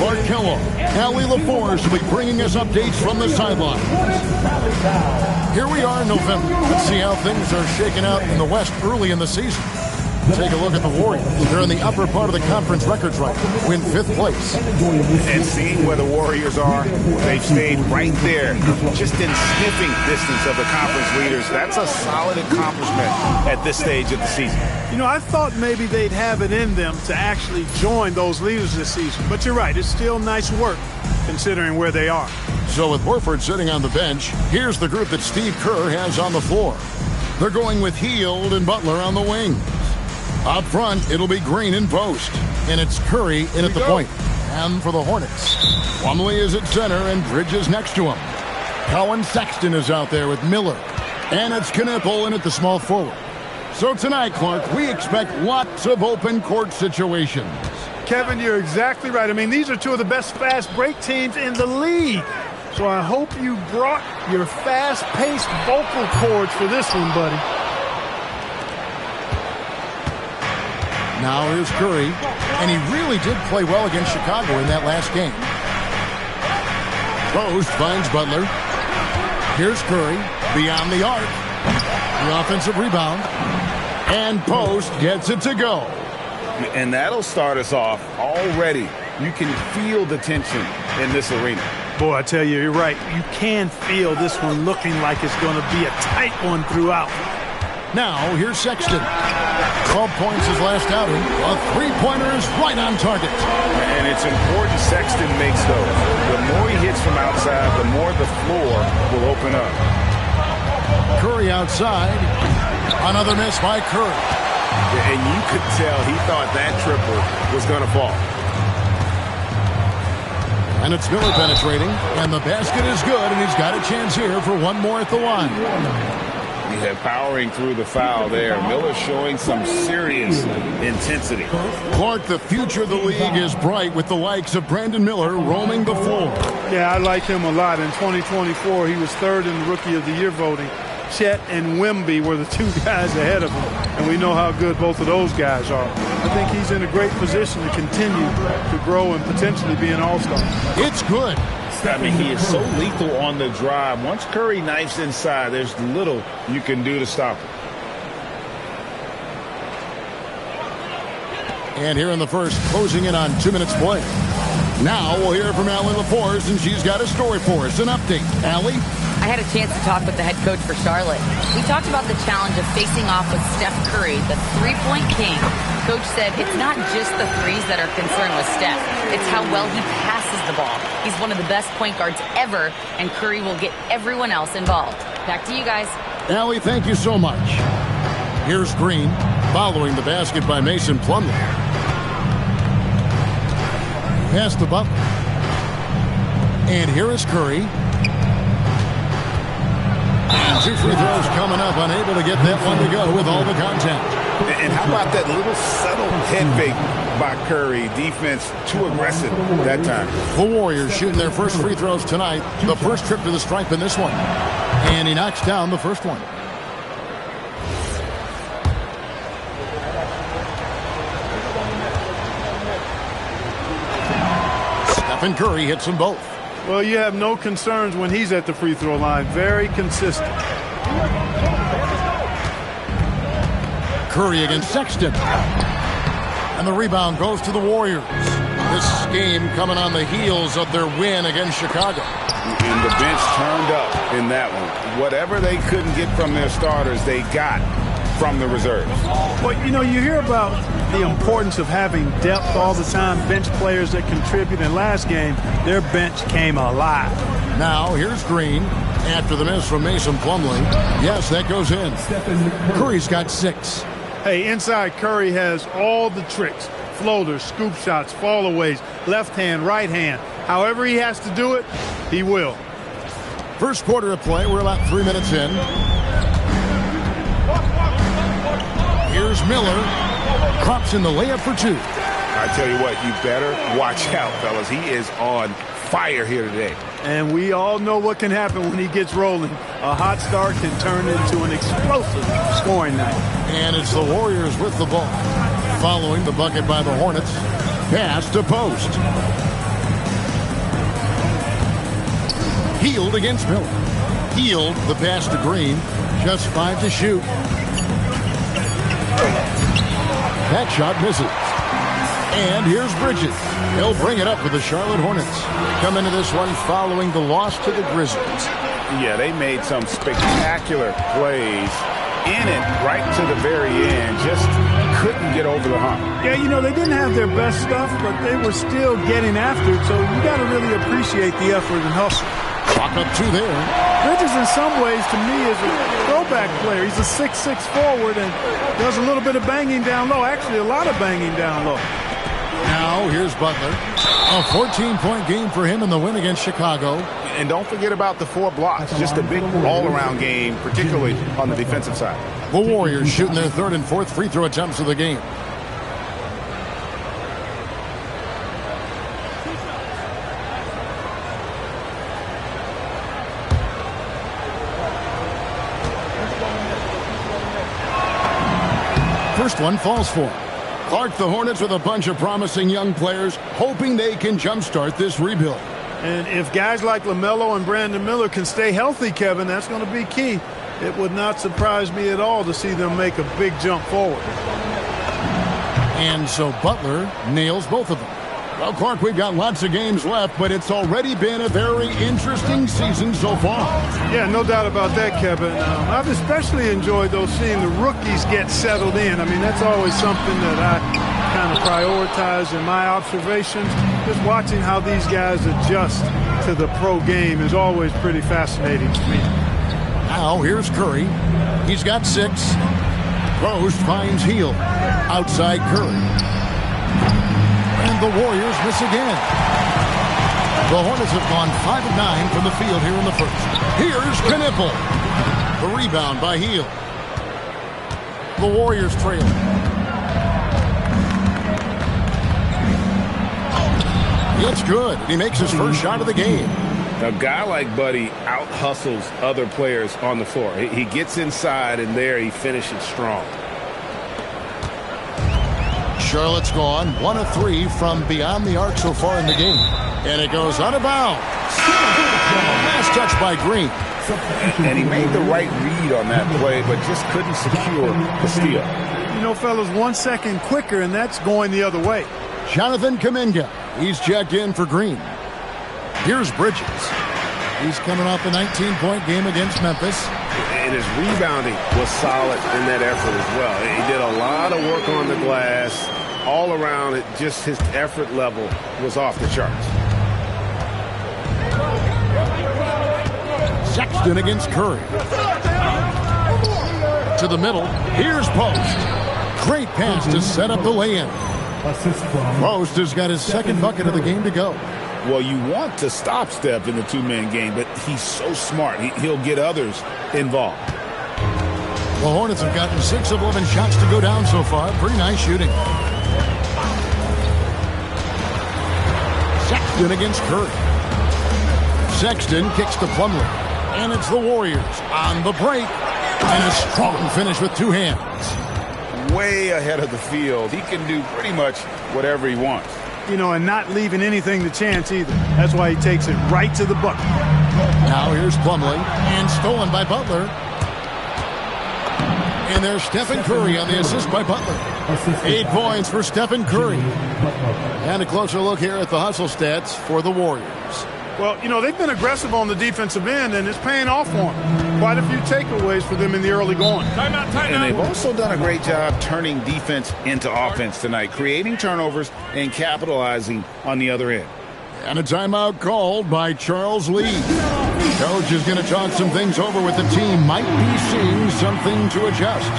Clark Kellogg. Allie LaForce will be bringing us updates from the sidelines. Here we are in November. Let's see how things are shaking out in the West early in the season. Take a look at the Warriors. They're in the upper part of the conference records right now, win 5th place. And seeing where the Warriors are, they've stayed right there, just in sniffing distance of the conference leaders. That's a solid accomplishment at this stage of the season. You know, I thought maybe they'd have it in them to actually join those leaders this season. But you're right, it's still nice work considering where they are. So with Horford sitting on the bench, here's the group that Steve Kerr has on the floor. They're going with Hield and Butler on the wing. Up front, it'll be Green in post. And it's Curry in at the point. And for the Hornets, Plumlee is at center and Bridges next to him. Colin Sexton is out there with Miller. And it's Knipple in at the small forward. So tonight, Clark, we expect lots of open court situations. Kevin, you're exactly right. I mean, these are two of the best fast break teams in the league. So I hope you brought your fast-paced vocal cords for this one, buddy. Now here's Curry, and he really did play well against Chicago in that last game. Post finds Butler. Here's Curry, beyond the arc. The offensive rebound. And Post gets it to go. And that'll start us off already. You can feel the tension in this arena. Boy, I tell you, you're right. You can feel this one looking like it's going to be a tight one throughout. Now, here's Sexton. 12 points his last outing. A three-pointer is right on target. And it's important Sexton makes those. The more he hits from outside, the more the floor will open up. Curry outside. Another miss by Curry. And you could tell he thought that triple was going to fall. And it's Miller penetrating. And the basket is good, and he's got a chance here for one more at the line. Yeah, powering through the foul there. Miller showing some serious intensity. Clark, the future of the league is bright with the likes of Brandon Miller roaming the floor. Yeah, I like him a lot. In 2024, he was third in the Rookie of the Year voting. Chet and Wemby were the two guys ahead of him, and we know how good both of those guys are. I think he's in a great position to continue to grow and potentially be an all-star. It's good. I mean, he is so lethal on the drive. Once Curry knifes inside, there's little you can do to stop him. And here in the first, closing in on 2 minutes play. Now we'll hear from Allie LaForce, and she's got a story for us. An update. Allie? I had a chance to talk with the head coach for Charlotte. We talked about the challenge of facing off with Steph Curry, the three-point king. Coach said it's not just the threes that are concerned with Steph. It's how well he passes the ball. He's one of the best point guards ever, and Curry will get everyone else involved. Back to you guys. Allie, thank you so much. Here's Green, following the basket by Mason Plumlee. Pass to Butler. And here is Curry. And 2 free throws coming up, unable to get that one to go with all the contact. And how about that little subtle head fake by Curry? Defense too aggressive that time. The Warriors shooting their first free throws tonight. The first trip to the stripe in this one. And he knocks down the first one. Stephen Curry hits them both. Well, you have no concerns when he's at the free throw line. Very consistent. Curry against Sexton. And the rebound goes to the Warriors. This game coming on the heels of their win against Chicago. And the bench turned up in that one. Whatever they couldn't get from their starters, they got from the reserves. Well, you know, you hear about the importance of having depth all the time, bench players that contribute. In last game, their bench came alive. Now, here's Green after the miss from Mason Plumlee. Yes, that goes in. Curry's got 6. Hey, inside Curry has all the tricks. Floaters, scoop shots, fallaways, left hand, right hand. However he has to do it, he will. First quarter of play. We're about 3 minutes in. Here's Miller. Drops in the layup for 2. I tell you what, you better watch out, fellas. He is on fire here today. And we all know what can happen when he gets rolling. A hot start can turn into an explosive scoring night. And it's the Warriors with the ball. Following the bucket by the Hornets. Pass to Post. Healed against Miller. Healed the pass to Green. Just 5 to shoot. That shot misses. And here's Bridges. He'll bring it up for the Charlotte Hornets. Come into this one following the loss to the Grizzlies. Yeah, they made some spectacular plays in it right to the very end. Just couldn't get over the hump. Yeah, you know, they didn't have their best stuff, but they were still getting after it. So you got to really appreciate the effort and hustle. Walk up 2 there. Bridges, in some ways, to me, is a throwback player. He's a 6'6" forward and does a little bit of banging down low. Actually, a lot of banging down low. Now, here's Butler. A 14-point game for him in the win against Chicago. And don't forget about the 4 blocks. Just a big all-around game, particularly on the defensive side. The Warriors shooting their 3rd and 4th free throw attempts of the game. First one falls for him. Clark, the Hornets with a bunch of promising young players, hoping they can jumpstart this rebuild. And if guys like LaMelo and Brandon Miller can stay healthy, Kevin, that's going to be key. It would not surprise me at all to see them make a big jump forward. And so Butler nails both of them. Well, Clark, we've got lots of games left, but it's already been a very interesting season so far. Yeah, no doubt about that, Kevin. I've especially enjoyed, though, seeing the rookies get settled in. I mean, that's always something that I kind of prioritize in my observations. Just watching how these guys adjust to the pro game is always pretty fascinating to me. Now, here's Curry. He's got 6. Post finds Hield. Outside Curry. And the Warriors miss again. The Hornets have gone 5 of 9 from the field here in the first. Here's Knipple. The rebound by Hield. The Warriors trail. It's good. He makes his first shot of the game. A guy like Buddy out-hustles other players on the floor. He gets inside, and there he finishes strong. Charlotte's gone 1 of 3 from beyond the arc so far in the game. And it goes out of bounds. Last touch by Green. And he made the right read on that play, but just couldn't secure the steal. You know, fellas, 1 second quicker, and that's going the other way. Jonathan Kuminga. He's checked in for Green. Here's Bridges. He's coming off a 19-point game against Memphis. And his rebounding was solid in that effort as well. He did a lot of work on the glass. All around, it just his effort level was off the charts. Sexton against Curry. To the middle. Here's Post. Great pass to set up the lay-in. Post has got his 2nd bucket of the game to go. Well, you want to stop Steph in the 2-man game, but he's so smart. He'll get others involved. The Hornets have gotten 6 of 11 shots to go down so far. Pretty nice shooting. Sexton against Curry. Sexton kicks to Plumlee. And it's the Warriors on the break. And a strong finish with 2 hands. Way ahead of the field. He can do pretty much whatever he wants. You know, and not leaving anything to chance either. That's why he takes it right to the bucket. Now here's Plumlee. And stolen by Butler. And there's Stephen Curry on the assist by Butler. 8 points for Stephen Curry. And a closer look here at the hustle stats for the Warriors. Well, you know, they've been aggressive on the defensive end, and it's paying off for them. Quite a few takeaways for them in the early going. And they've also done a great job turning defense into offense tonight, creating turnovers and capitalizing on the other end. And a timeout called by Charles Lee. Coach is going to talk some things over with the team. Might be seeing something to adjust.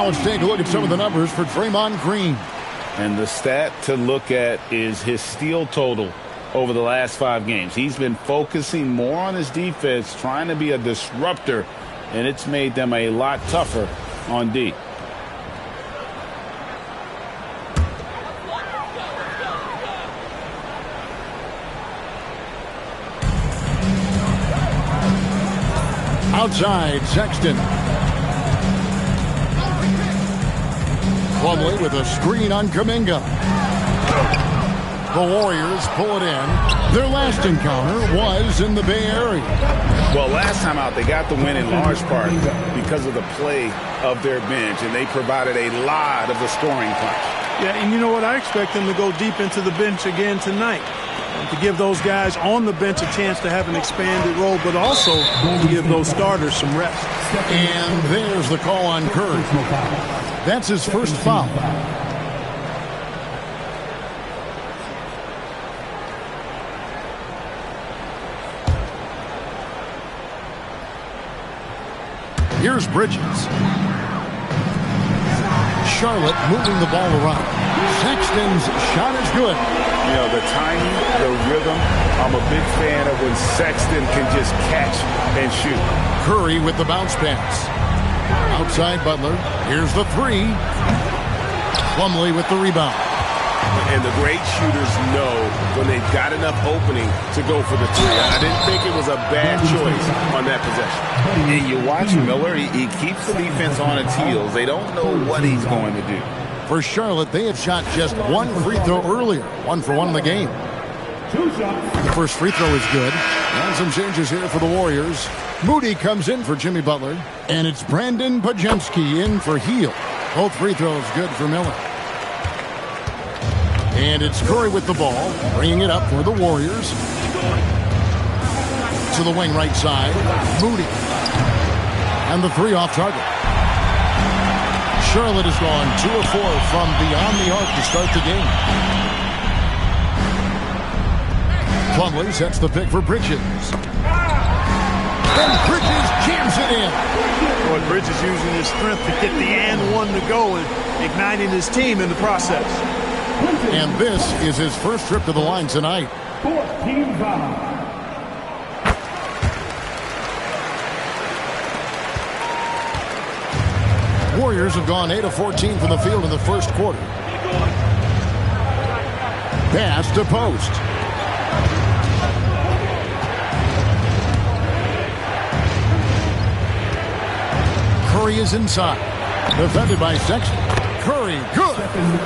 Now let's take a look at some of the numbers for Draymond Green. And the stat to look at is his steal total over the last 5 games. He's been focusing more on his defense, trying to be a disruptor, and it's made them a lot tougher on D. Outside, Sexton. Plumlee with a screen on Kuminga. The Warriors pull it in. Their last encounter was in the Bay Area. Well, last time out, they got the win in large part because of the play of their bench, and they provided a lot of the scoring punch. Yeah, and you know what? I expect them to go deep into the bench again tonight. To give those guys on the bench a chance to have an expanded role, but also to give those starters some rest. And there's the call on Curry. That's his first foul. Here's Bridges. Charlotte moving the ball around. Sexton's shot is good. You know, the timing, the rhythm, I'm a big fan of when Sexton can just catch and shoot. Curry with the bounce pass. Outside Butler. Here's the 3. Plumlee with the rebound. And the great shooters know when they've got enough opening to go for the 3. I didn't think it was a bad choice on that possession. And you watch Miller, he keeps the defense on its heels. They don't know what he's going to do. For Charlotte, they have shot just 1 free throw earlier. 1 for 1 in the game. The first free throw is good. And some changes here for the Warriors. Moody comes in for Jimmy Butler. And it's Brandon Pajemski in for Hield. Both free throws good for Miller. And it's Curry with the ball, bringing it up for the Warriors. To the wing right side. Moody. And the 3 off target. Charlotte has gone 2 of 4 from beyond the arc to start the game. Plumlee sets the pick for Bridges. And Bridges jams it in. Boy, Bridges using his strength to get the and 1 to go and igniting his team in the process. And this is his first trip to the line tonight. 14 foul. Warriors have gone 8 of 14 from the field in the first quarter. Pass to post. Curry is inside. Defended by Sexton. Curry, good.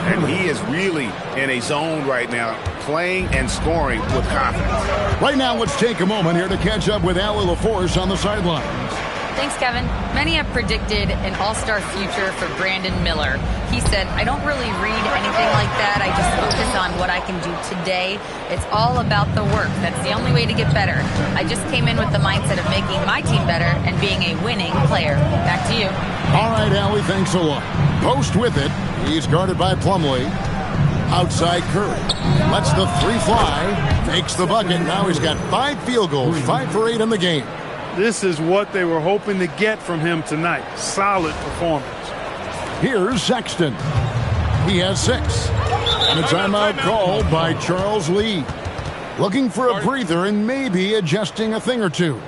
And he is really in a zone right now, playing and scoring with confidence. Right now, let's take a moment here to catch up with Allie LaForce on the sidelines. Thanks, Kevin. Many have predicted an all-star future for Brandon Miller. He said, I don't really read anything like that. I just focus on what I can do today. It's all about the work. That's the only way to get better. I just came in with the mindset of making my team better and being a winning player. Back to you. All right, Allie, thanks a lot. Post with it. He's guarded by Plumlee. Outside Curry. Lets the 3 fly. Makes the bucket. Now he's got 5 field goals, 5 for 8 in the game. This is what they were hoping to get from him tonight. Solid performance. Here's Sexton. He has 6. And a timeout called by Charles Lee. Looking for a breather and maybe adjusting a thing or two.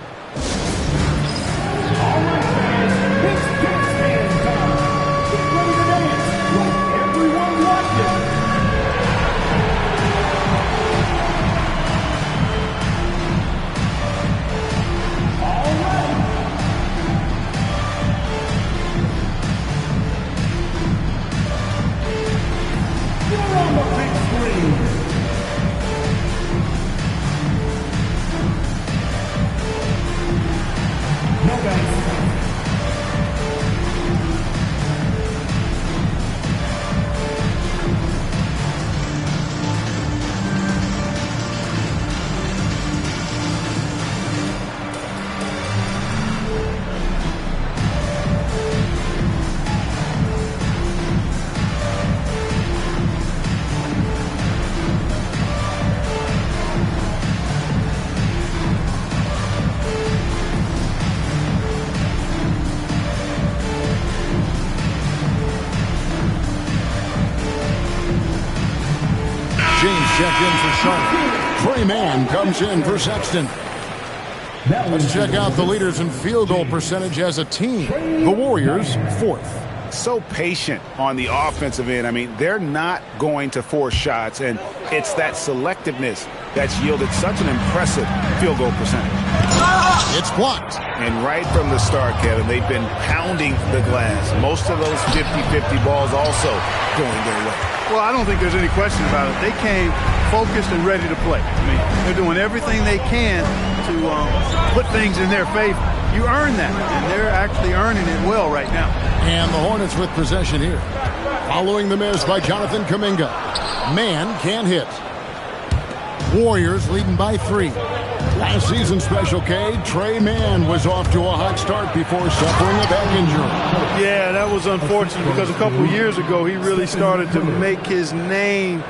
checked in for Charlotte. Trey Mann comes in for Sexton. Let's check out the leaders in field goal percentage as a team. The Warriors, 4th. So patient on the offensive end. I mean, they're not going to force shots, and it's that selectiveness that's yielded such an impressive field goal percentage. It's blocked. And right from the start, Kevin, they've been pounding the glass. Most of those 50-50 balls also going their way. Well, I don't think there's any question about it. They came focused and ready to play. I mean, they're doing everything they can to put things in their favor. You earn that, and they're actually earning it well right now. And the Hornets with possession here. Following the miss by Jonathan Kuminga. Mann can't hit. Warriors leading by 3. Last season Special K, Trey Mann was off to a hot start before suffering a back injury. Yeah, that was unfortunate because a couple years ago he really started to make his name,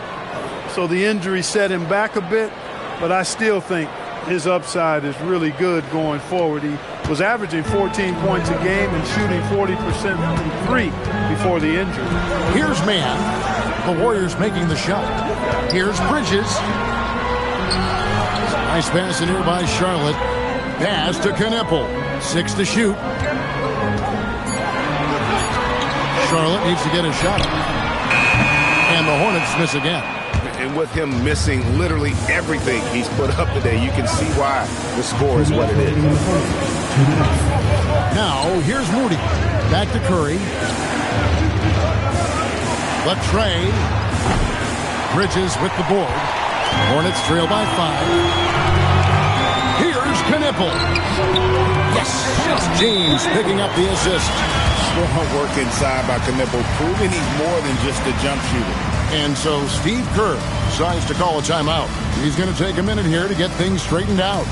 so the injury set him back a bit, but I still think his upside is really good going forward. He was averaging 14 points a game and shooting 40% from 3 before the injury. Here's Mann. The Warriors making the shot. Here's Bridges. Nice pass in here by Charlotte. Pass to Knipple. 6 to shoot. Charlotte needs to get a shot. And the Hornets miss again. And with him missing literally everything he's put up today, you can see why the score is what it is. Now, here's Moody. Back to Curry. The Trey. Bridges with the board. Hornets trail by 5. Here's Knipple. Yes, it's James picking up the assist. Strong work inside by Knipple, proving he's more than just a jump shooter. And so Steve Kerr decides to call a timeout. He's going to take a minute here to get things straightened out.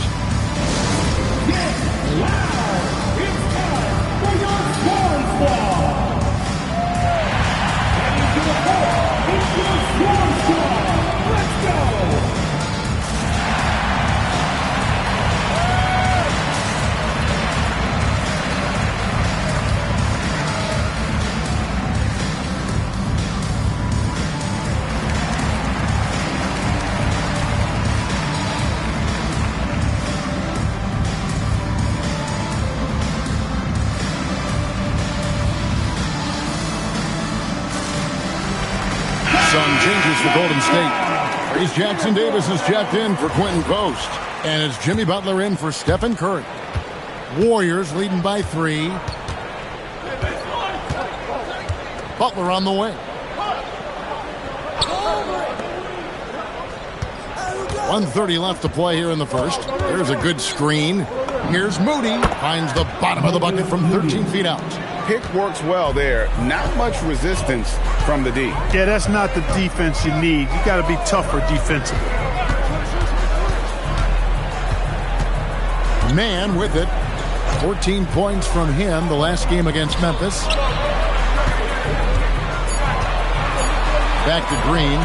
Changes for Golden State. Here's Jackson Davis is checked in for Quentin Post. And it's Jimmy Butler in for Stephen Curry. Warriors leading by 3. Butler on the wing. 1:30 left to play here in the first. There's a good screen. Here's Moody. Finds the bottom of the bucket from 13 feet out. Pick works well there. Not much resistance from the D. Yeah, that's not the defense you need. You got to be tougher defensively. Mann with it. 14 points from him the last game against Memphis. Back to Green.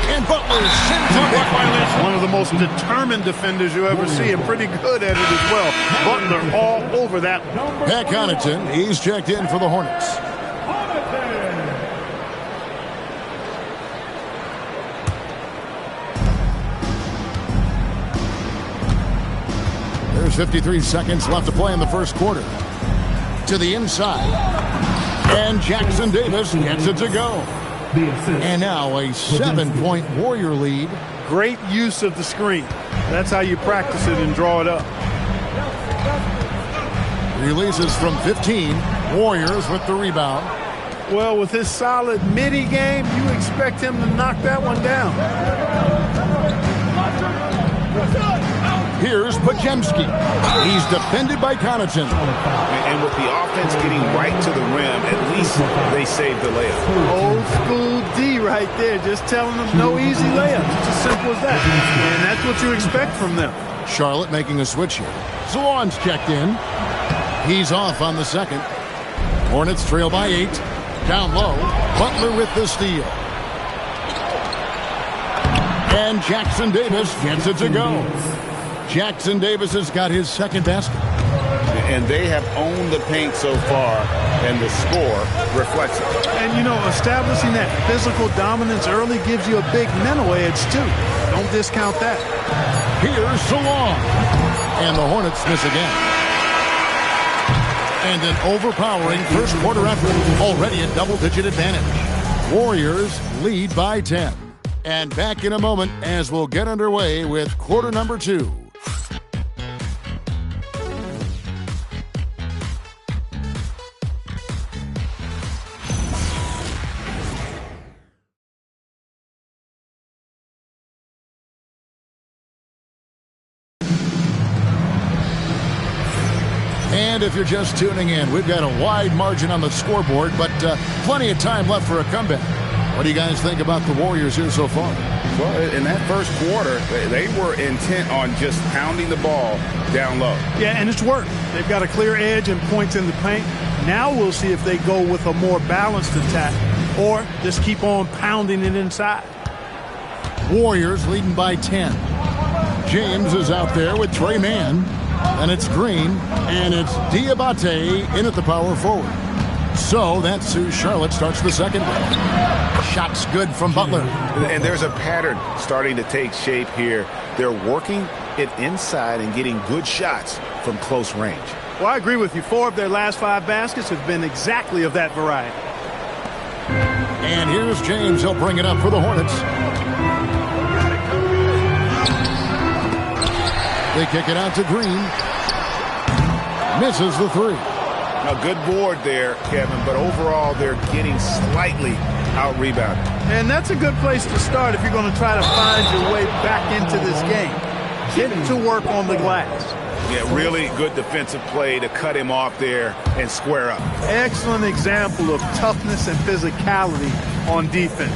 And Butler sends a block violation. One of the most determined defenders you ever see, and pretty good at it as well. Butler all over that one. Pat Connaughton, he's checked in for the Hornets. There's 53 seconds left to play in the first quarter. To the inside. And Jackson Davis gets it to go. And now a 7-point Warrior lead. Great use of the screen. That's how you practice it and draw it up. Releases from 15. Warriors with the rebound. Well, with his solid midi game, you expect him to knock that one down. Here's Pajemski. He's defended by Connaughton. And with the offense getting right to the rim, at least they saved the layup. Old school D right there, just telling them no easy layups. It's as simple as that. And that's what you expect from them. Charlotte making a switch here. Zawan's checked in. He's off on the second. Hornets trail by 8. Down low. Butler with the steal. And Jackson Davis gets it to go. Jackson Davis has got his second basket. And they have owned the paint so far. and the score reflects it. And, you know, establishing that physical dominance early gives you a big mental edge, too. Don't discount that. Here's Salon. And the Hornets miss again. And an overpowering first quarter effort. Already a double-digit advantage. Warriors lead by 10. And back in a moment as we'll get underway with quarter number 2. And if you're just tuning in, we've got a wide margin on the scoreboard, but plenty of time left for a comeback. What do you guys think about the Warriors here so far? Well, in that first quarter, they were intent on just pounding the ball down low. Yeah, and it's worked. They've got a clear edge and points in the paint. Now we'll see if they go with a more balanced attack or just keep on pounding it inside. Warriors leading by 10. James is out there with Trey Mann. And it's Green, and it's Diabate in at the power forward. So that's who Charlotte starts the second with. Shots good from Butler. And there's a pattern starting to take shape here. They're working it inside and getting good shots from close range. Well, I agree with you. 4 of their last 5 baskets have been exactly of that variety. And here's James. He'll bring it up for the Hornets. They kick it out to Green. Misses the 3. A good board there, Kevin, but overall they're getting slightly out-rebounded. And that's a good place to start if you're going to try to find your way back into this game. Get to work on the glass. Yeah, really good defensive play to cut him off there and square up. Excellent example of toughness and physicality on defense.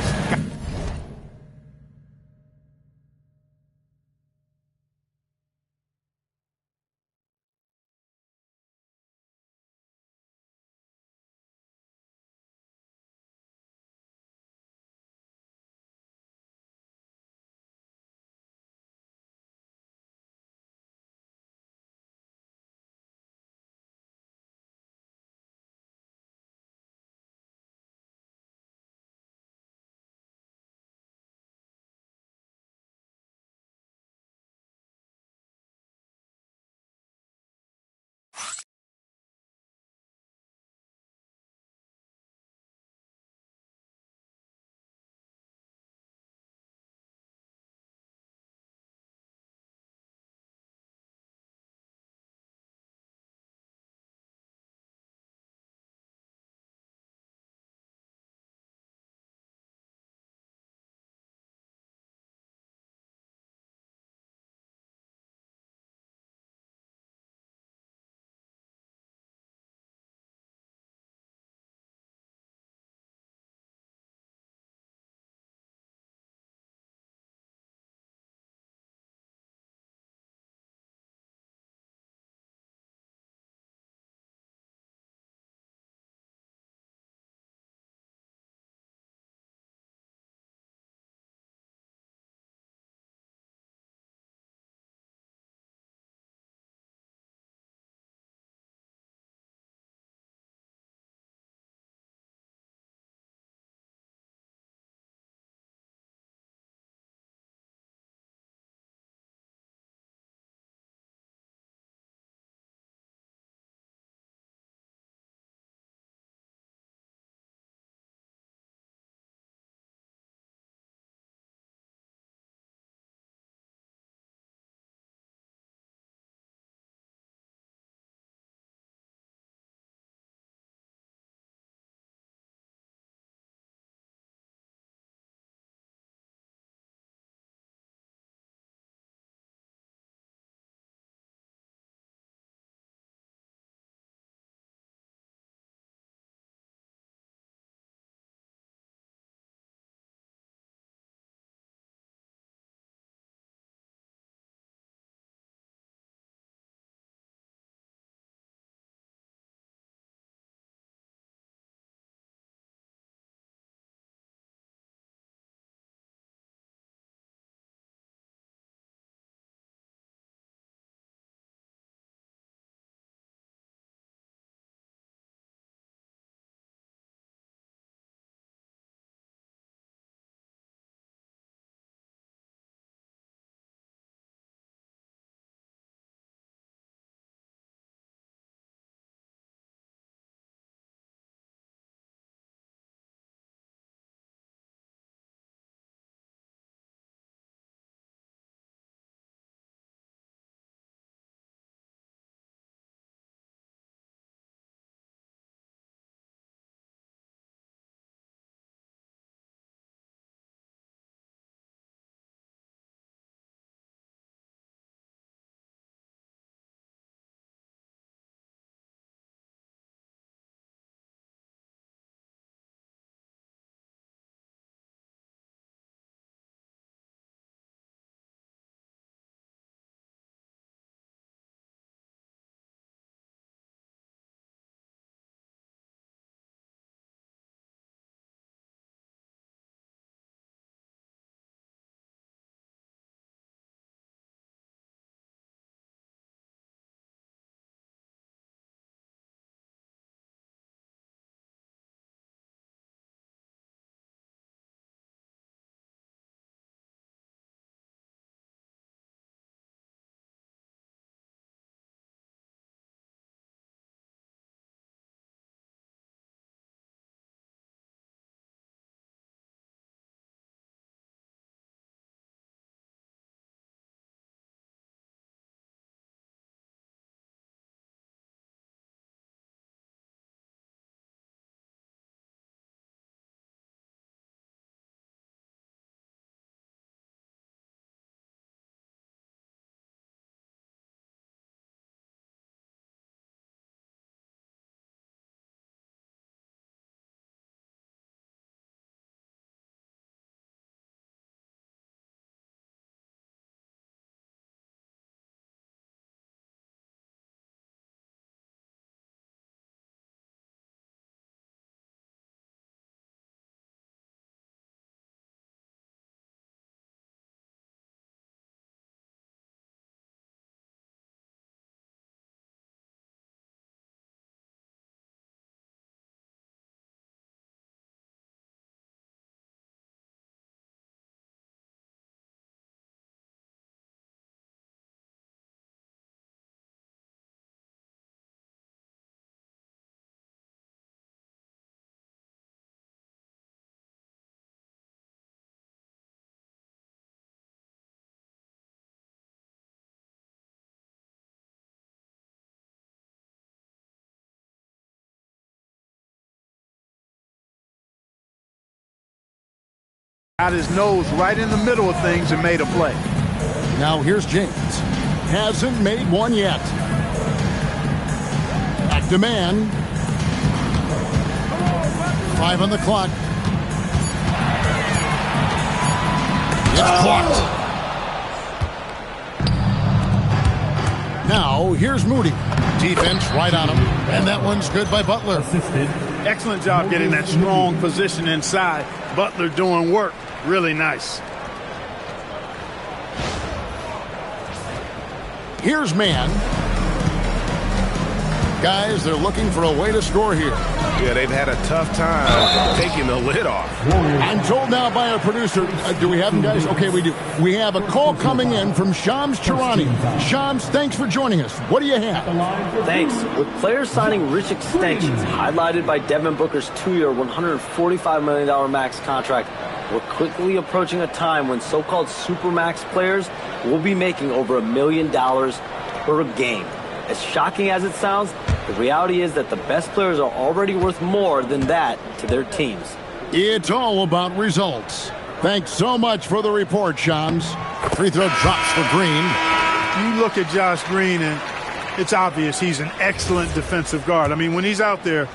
Got his nose right in the middle of things and made a play. Now here's James. Hasn't made one yet. Back to man. 5 on the clock. It's clocked. Now here's Moody. Defense right on him. And that one's good by Butler. Assisted. Excellent job getting that strong position inside. Butler doing work. Really nice. Here's man. Guys, they're looking for a way to score here. Yeah, they've had a tough time taking the lid off. I'm told now by our producer, do we have him, guys? Okay, we do. We have a call coming in from Shams Charani. Shams, thanks for joining us. What do you have? Thanks. With players signing rich extensions, highlighted by Devin Booker's 2-year, $145 million max contract, we're quickly approaching a time when so-called supermax players will be making over $1 million per game. As shocking as it sounds, the reality is that the best players are already worth more than that to their teams. It's all about results. Thanks so much for the report, Shams. Free throw drops for Green. You look at Josh Green, and it's obvious he's an excellent defensive guard. I mean, when he's out there,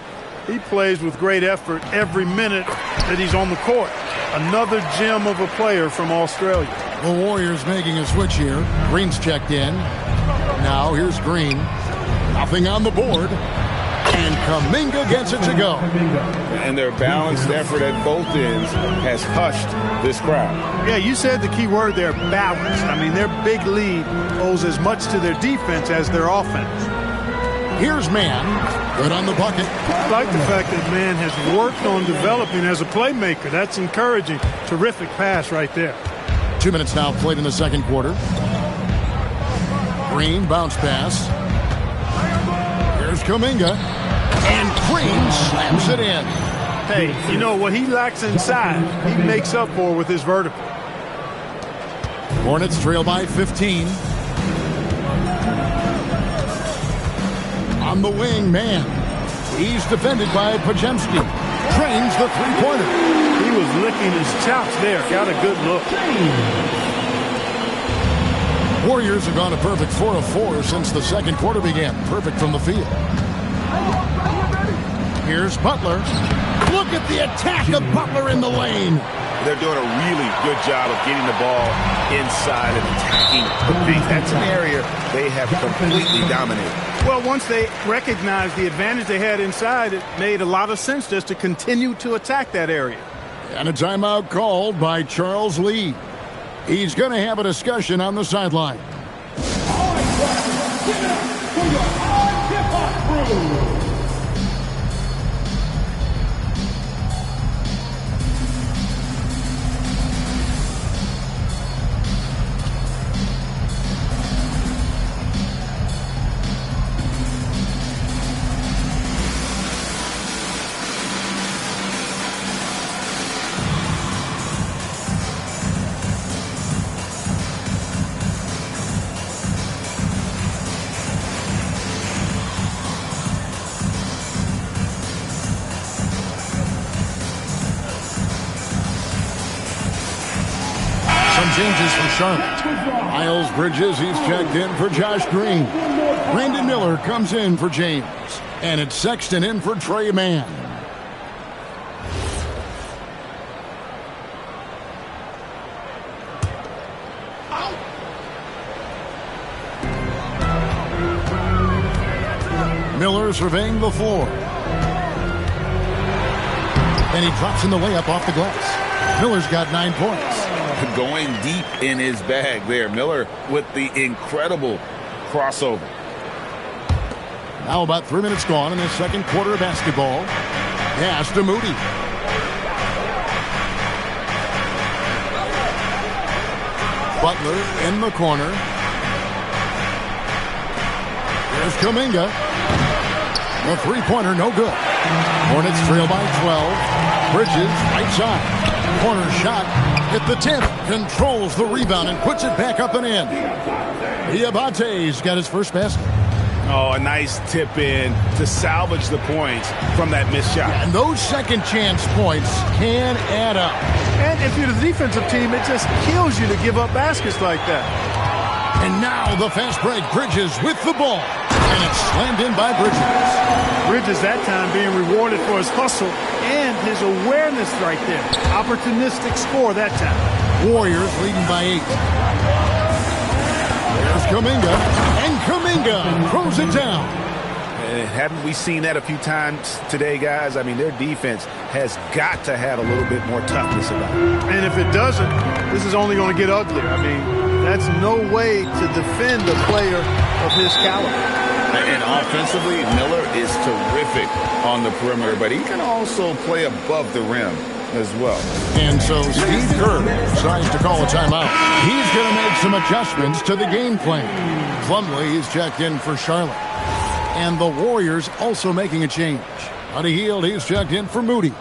he plays with great effort every minute that he's on the court. Another gem of a player from Australia. The Warriors making a switch here. Green's checked in. Now here's Green. Nothing on the board. And Kuminga gets it to go. And their balanced effort at both ends has hushed this crowd. Yeah, you said the key word there, balance. I mean, their big lead owes as much to their defense as their offense. Here's Man. Good on the bucket. I like the fact that Man has worked on developing as a playmaker. That's encouraging. Terrific pass right there. 2 minutes now played in the second quarter. Green bounce pass. Here's Kuminga. And Green slams it in. Hey, you know, what he lacks inside, he makes up for with his vertical. Hornets trail by 15. On the wing, Man. He's defended by Pajemski. Trains the three-pointer. He was licking his chops there. Got a good look. Warriors have gone a perfect 4 of 4 since the second quarter began. Perfect from the field. Here's Butler. Look at the attack of Butler in the lane. They're doing a really good job of getting the ball inside and attacking the paint. That's an area they have completely dominated. Well, once they recognized the advantage they had inside, it made a lot of sense just to continue to attack that area. And a timeout called by Charles Lee. He's going to have a discussion on the sideline. All right, guys, give it up for your hip-hop crew. Changes for Charlotte. Miles Bridges, he's checked in for Josh Green. Brandon Miller comes in for James. And it's Sexton in for Trey Mann. Miller surveying the floor. And he drops in the layup off the glass. Miller's got 9 points. Going deep in his bag there. Miller with the incredible crossover. Now about 3 minutes gone in the second quarter of basketball. Pass to Moody. Butler in the corner. Here's Kuminga. The three-pointer, no good. Hornets trail by 12. Bridges, right side. Corner shot at the 10. Controls the rebound and puts it back up and in. Diabate's got his first basket. Oh, a nice tip in to salvage the points from that missed shot. And those second chance points can add up. And if you're the defensive team, it just kills you to give up baskets like that. And now the fast break. Bridges with the ball. And it's slammed in by Bridges. Bridges that time being rewarded for his hustle and his awareness right there. Opportunistic score that time. Warriors leading by 8. There's Kuminga. And Kuminga throws it down. Haven't we seen that a few times today, guys? I mean, their defense has got to have a little bit more toughness about it. And if it doesn't, this is only going to get uglier. I mean, that's no way to defend a player of his caliber. And offensively, Miller is terrific on the perimeter, but he can also play above the rim as well. And so Steve Kerr decides to call a timeout. He's going to make some adjustments to the game plan. Plumlee is checked in for Charlotte. And the Warriors also making a change. Buddy Hield, he's checked in for Moody.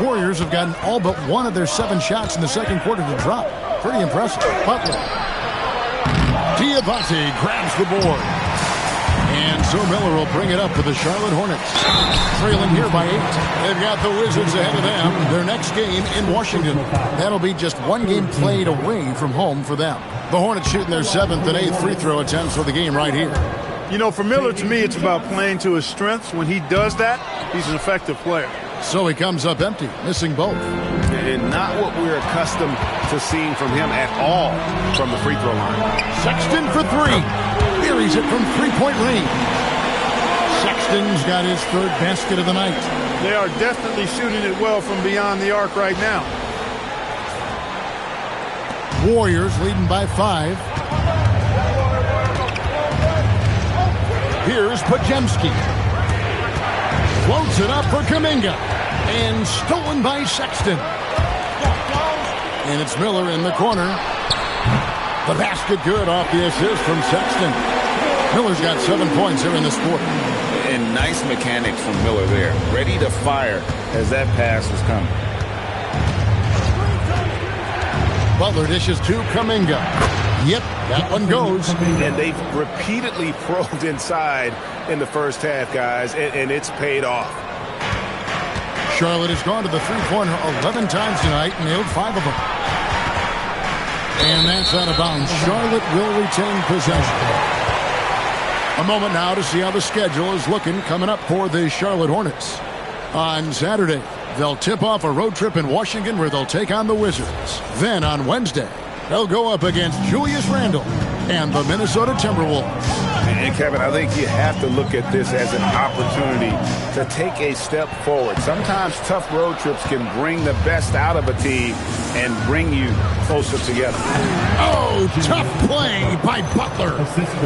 Warriors have gotten all but one of their 7 shots in the second quarter to drop. Pretty impressive. Butler. Diabate grabs the board. And so Miller will bring it up for the Charlotte Hornets. Trailing here by 8. They've got the Wizards ahead of them. Their next game in Washington. That'll be just one game played away from home for them. The Hornets shooting their 7th and 8th free throw attempts for the game right here. You know, for Miller, to me, it's about playing to his strengths. When he does that, he's an effective player. So he comes up empty, missing both. And not what we're accustomed to seeing from him at all from the free throw line. Sexton for 3. Buries it from three-point range. Sexton's got his 3rd basket of the night. They are definitely shooting it well from beyond the arc right now. Warriors leading by 5. Here's Pajemski. Floats it up for Kuminga. And stolen by Sexton. And it's Miller in the corner. The basket good off the assist from Sexton. Miller's got 7 points here in this quarter. And nice mechanics from Miller there. Ready to fire as that pass was coming. Butler dishes to Kuminga. Yep, that one goes. And they've repeatedly probed inside in the first half, guys, and it's paid off. Charlotte has gone to the three-pointer 11 times tonight and nailed 5 of them. And that's out of bounds. Charlotte will retain possession. A moment now to see how the schedule is looking coming up for the Charlotte Hornets. On Saturday, they'll tip off a road trip in Washington where they'll take on the Wizards. Then on Wednesday, they'll go up against Julius Randle and the Minnesota Timberwolves. And Kevin, I think you have to look at this as an opportunity to take a step forward. Sometimes tough road trips can bring the best out of a team and bring you closer together. Oh, tough play by Butler.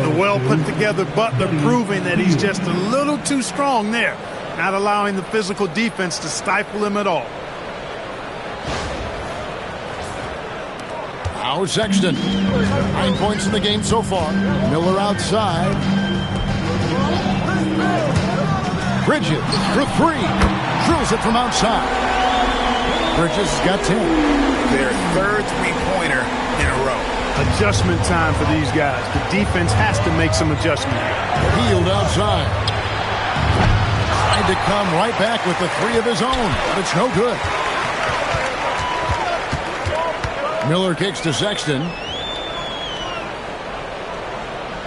The well-put-together Butler proving that he's just a little too strong there, not allowing the physical defense to stifle him at all. Now Sexton. 9 points in the game so far. Miller outside. Bridges for 3. Drills it from outside. Bridges got 10. Their 3rd three-pointer in a row. Adjustment time for these guys. The defense has to make some adjustment. Hield outside. Tried to come right back with the 3 of his own, but it's no good. Miller kicks to Sexton.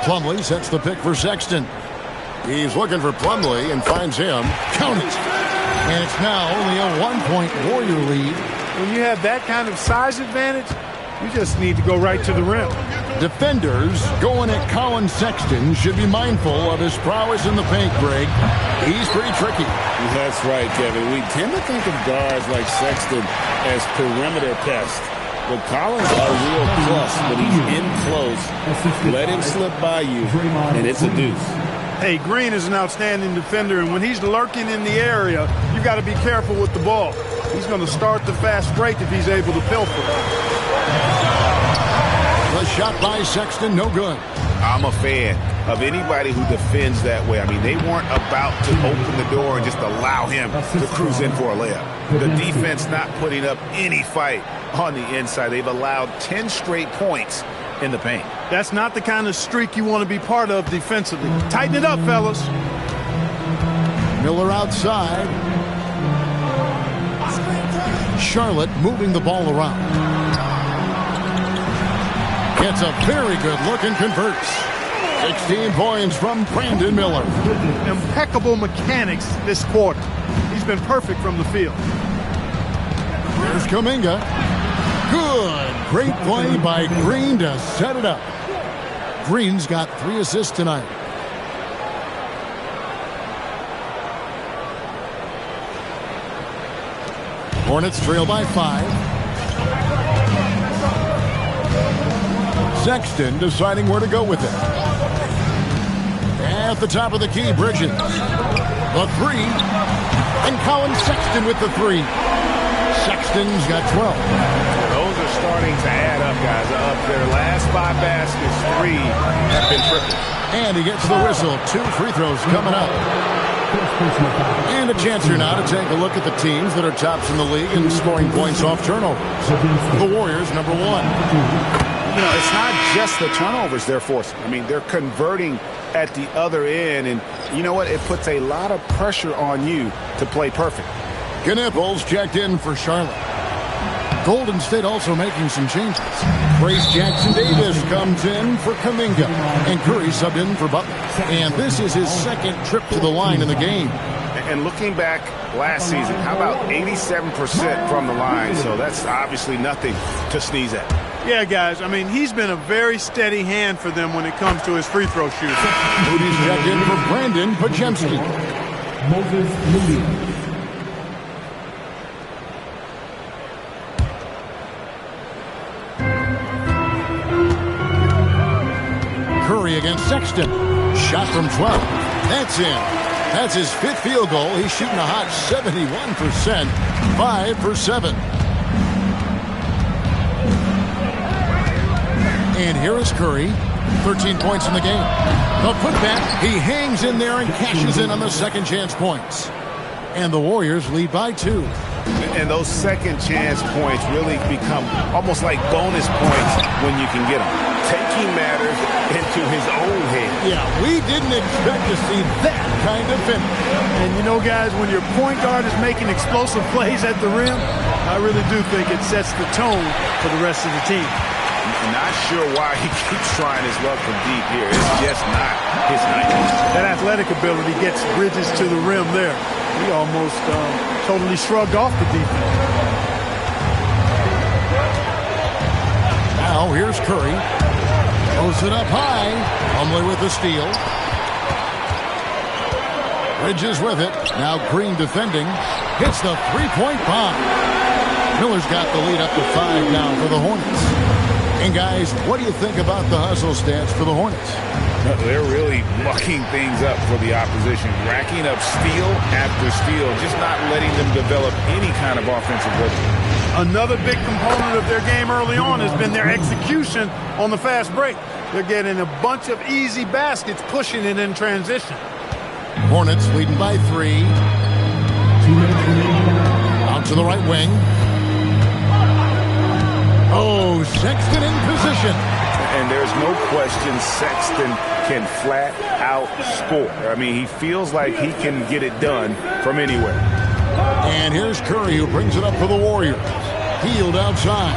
Plumlee sets the pick for Sexton. He's looking for Plumlee and finds him. Count it. And it's now only a 1-point Warrior lead. When you have that kind of size advantage, you just need to go right to the rim. Defenders going at Colin Sexton should be mindful of his prowess in the paint, Greg. He's pretty tricky. That's right, Kevin. We tend to think of guards like Sexton as perimeter pests. But Collins a real plus, but he's in close. Let him slip by you, and it's a deuce. Hey, Green is an outstanding defender, and when he's lurking in the area, you got to be careful with the ball. He's going to start the fast break if he's able to pilfer. The shot by Sexton, no good. I'm a fan of anybody who defends that way. I mean, they weren't about to open the door and just allow him to cruise in for a layup. The defense not putting up any fight on the inside. They've allowed 10 straight points in the paint. That's not the kind of streak you want to be part of defensively. Tighten it up, fellas. Miller outside. Charlotte moving the ball around. Gets a very good look and converts. 16 points from Brandon Miller. Impeccable mechanics this quarter. He's been perfect from the field. Here's Kuminga. Good. Great play by Green to set it up. Green's got 3 assists tonight. Hornets trail by 5. Sexton deciding where to go with it. At the top of the key, Bridges. The 3. And Colin Sexton with the 3. Sexton's got 12. Those are starting to add up, guys. Up their last 5 baskets, 3 have been triple. And he gets the whistle. 2 free throws coming up. And a chance here now to take a look at the teams that are tops in the league in scoring points off turnovers. The Warriors, number 1. You know, it's not just the turnovers they're forcing. I mean, they're converting at the other end. And you know what? It puts a lot of pressure on you to play perfect. Knipples checked in for Charlotte. Golden State also making some changes. Brace Jackson-Davis comes in for Kuminga. And Curry subbed in for Butler. And this is his 2nd trip to the line in the game. And looking back last season, how about 87% from the line? So that's obviously nothing to sneeze at. Yeah, guys, I mean, he's been a very steady hand for them when it comes to his free throw shooting. Moody's checked in for Brandon Pajemski. Moses Moody. Curry against Sexton. Shot from 12. That's in. That's his 5th field goal. He's shooting a hot 71%. 5 for 7. And here is Curry. 13 points in the game. The putback. He hangs in there and cashes in on the second chance points. And the Warriors lead by 2. And those second chance points really become almost like bonus points when you can get them. Taking matters into his own hands. Yeah, we didn't expect to see that kind of finish. And you know, guys, when your point guard is making explosive plays at the rim, I really do think it sets the tone for the rest of the team. Not sure why he keeps trying his luck from deep here. It's just not his night. That athletic ability gets Bridges to the rim there. He almost totally shrugged off the defense. Now here's Curry. Throws it up high. Plumlee with the steal. Bridges with it. Now Green defending. Hits the 3-point bomb. Miller's got the lead up to 5 now for the Hornets. And guys, what do you think about the hustle stats for the Hornets? They're really mucking things up for the opposition, racking up steal after steal, just not letting them develop any kind of offensive rhythm. Another big component of their game early on has been their execution on the fast break. They're getting a bunch of easy baskets, pushing it in transition. Hornets leading by 3. Out to the right wing. Oh, Sexton in position. And there's no question Sexton can flat out score. I mean, he feels like he can get it done from anywhere. And here's Curry, who brings it up for the Warriors. Healed outside.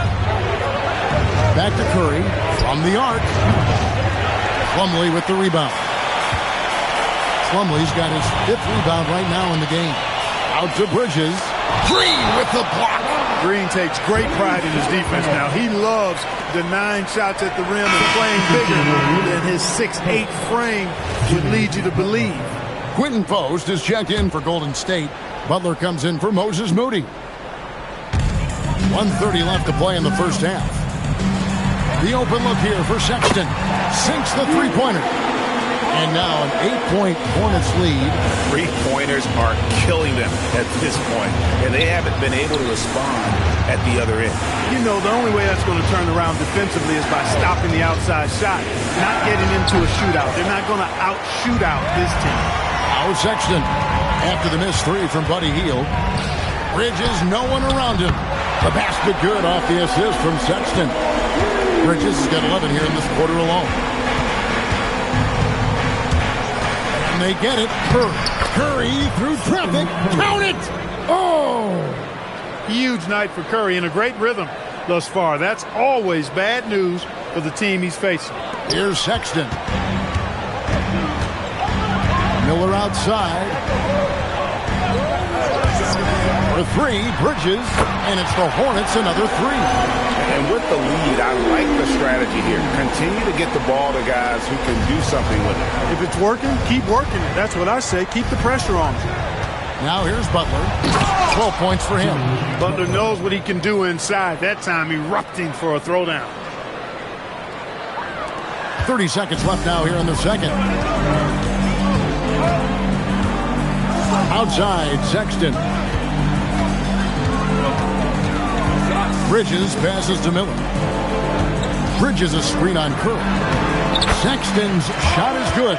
Back to Curry from the arc. Plumlee with the rebound. Plumlee's got his 5th rebound right now in the game. Out to Bridges. Green with the block. Green takes great pride in his defense now. He loves denying shots at the rim and playing bigger than his 6'8" frame would lead you to believe. Quentin Post is checked in for Golden State. Butler comes in for Moses Moody. 1:30 left to play in the first half. The open look here for Sexton. Sinks the 3-pointer. And now an 8-point Hornets lead. 3-pointers are killing them at this point, and they haven't been able to respond at the other end. You know, the only way that's going to turn around defensively is by stopping the outside shot, not getting into a shootout. They're not going to out-shoot out this team. Now Sexton, after the missed 3 from Buddy Hield. Bridges, no one around him. The basket good off the assist from Sexton. Bridges has got 11 here in this quarter alone. And they get it. Curry through traffic. Count it! Oh! Huge night for Curry and a great rhythm thus far. That's always bad news for the team he's facing. Here's Sexton. Miller outside. For three, Bridges, and it's the Hornets another three. And with the lead, I like the strategy here. Continue to get the ball to guys who can do something with it. If it's working, keep working it. That's what I say. Keep the pressure on him. Now here's Butler. 12 points for him. Butler knows what he can do inside. That time erupting for a throwdown. 30 seconds left now here in the second. Outside, Sexton. Bridges passes to Miller. Bridges a screen on Curry. Sexton's shot is good.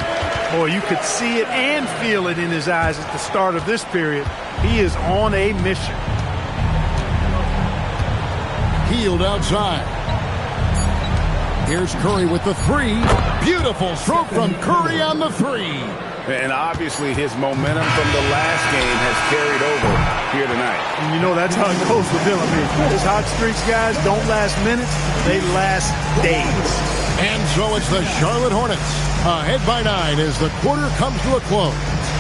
Boy, you could see it and feel it in his eyes at the start of this period. He is on a mission. Hield outside. Here's Curry with the three. Beautiful stroke from Curry on the three. And obviously his momentum from the last game has carried over here tonight. And you know that's how it goes with him. I mean, his hot streaks, guys, don't last minutes. They last days. And so it's the Charlotte Hornets ahead by 9 as the quarter comes to a close.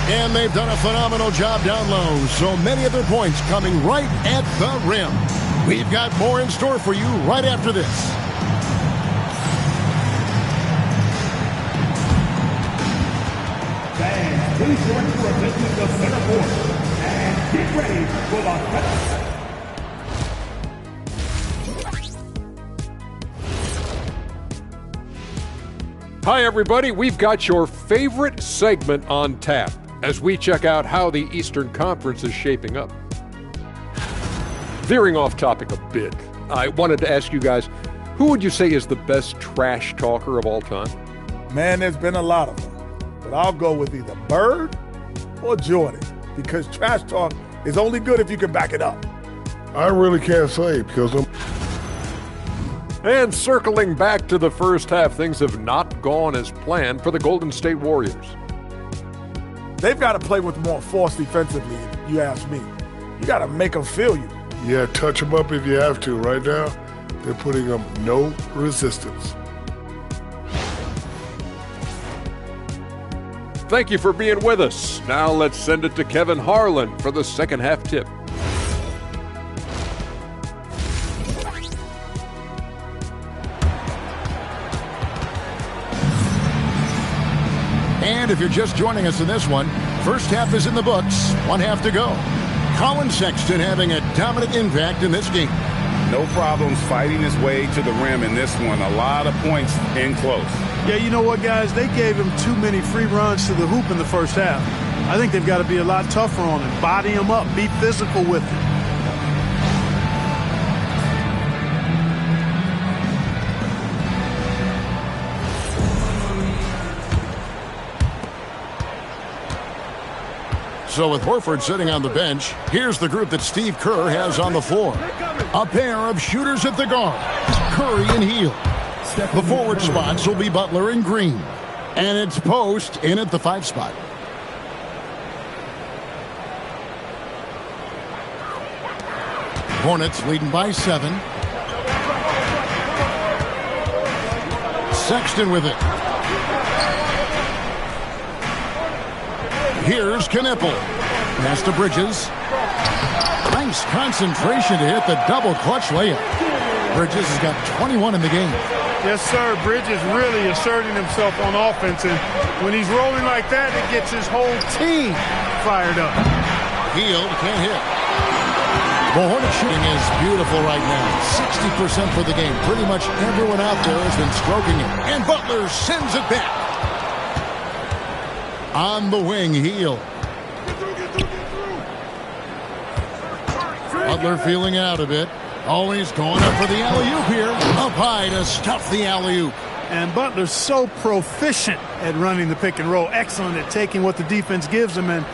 And they've done a phenomenal job down low. So many of their points coming right at the rim. We've got more in store for you right after this. Fans, please join for a business of center court. And get ready for the Hi, everybody. We've got your favorite segment on tap as we check out how the Eastern Conference is shaping up. Veering off topic a bit, I wanted to ask you guys, who would you say is the best trash talker of all time? Man, there's been a lot of them. But I'll go with either Bird or Jordan because trash talk is only good if you can back it up. I really can't say because I'm... And circling back to the first half, things have not gone as planned for the Golden State Warriors. They've got to play with more force defensively, if you ask me. You got to make them feel you. Yeah, touch them up if you have to. Right now, they're putting up no resistance. Thank you for being with us. Now let's send it to Kevin Harlan for the second half tip. And if you're just joining us in this one, first half is in the books, 1 half to go. Colin Sexton having a dominant impact in this game. No problems fighting his way to the rim in this one. A lot of points in close. Yeah, you know what, guys? They gave him too many free runs to the hoop in the first half. I think they've got to be a lot tougher on him. Body him up. Be physical with him. So with Horford sitting on the bench, here's the group that Steve Kerr has on the floor. A pair of shooters at the guard, Curry and Hield. The forward spots will be Butler and Green. And it's Post in at the 5 spot. Hornets leading by 7. Sexton with it. Here's Knippel. Pass to Bridges. Nice concentration to hit the double clutch layup. Bridges has got 21 in the game. Yes, sir. Bridges really asserting himself on offense. And when he's rolling like that, it gets his whole team fired up. Hield can't hit. The Hornet shooting is beautiful right now. 60% for the game. Pretty much everyone out there has been stroking it. And Butler sends it back. On the wing, Hield. Butler feeling out a bit. Always going up for the alley-oop here. Up high to stuff the alley-oop. And Butler's so proficient at running the pick and roll. Excellent at taking what the defense gives him. And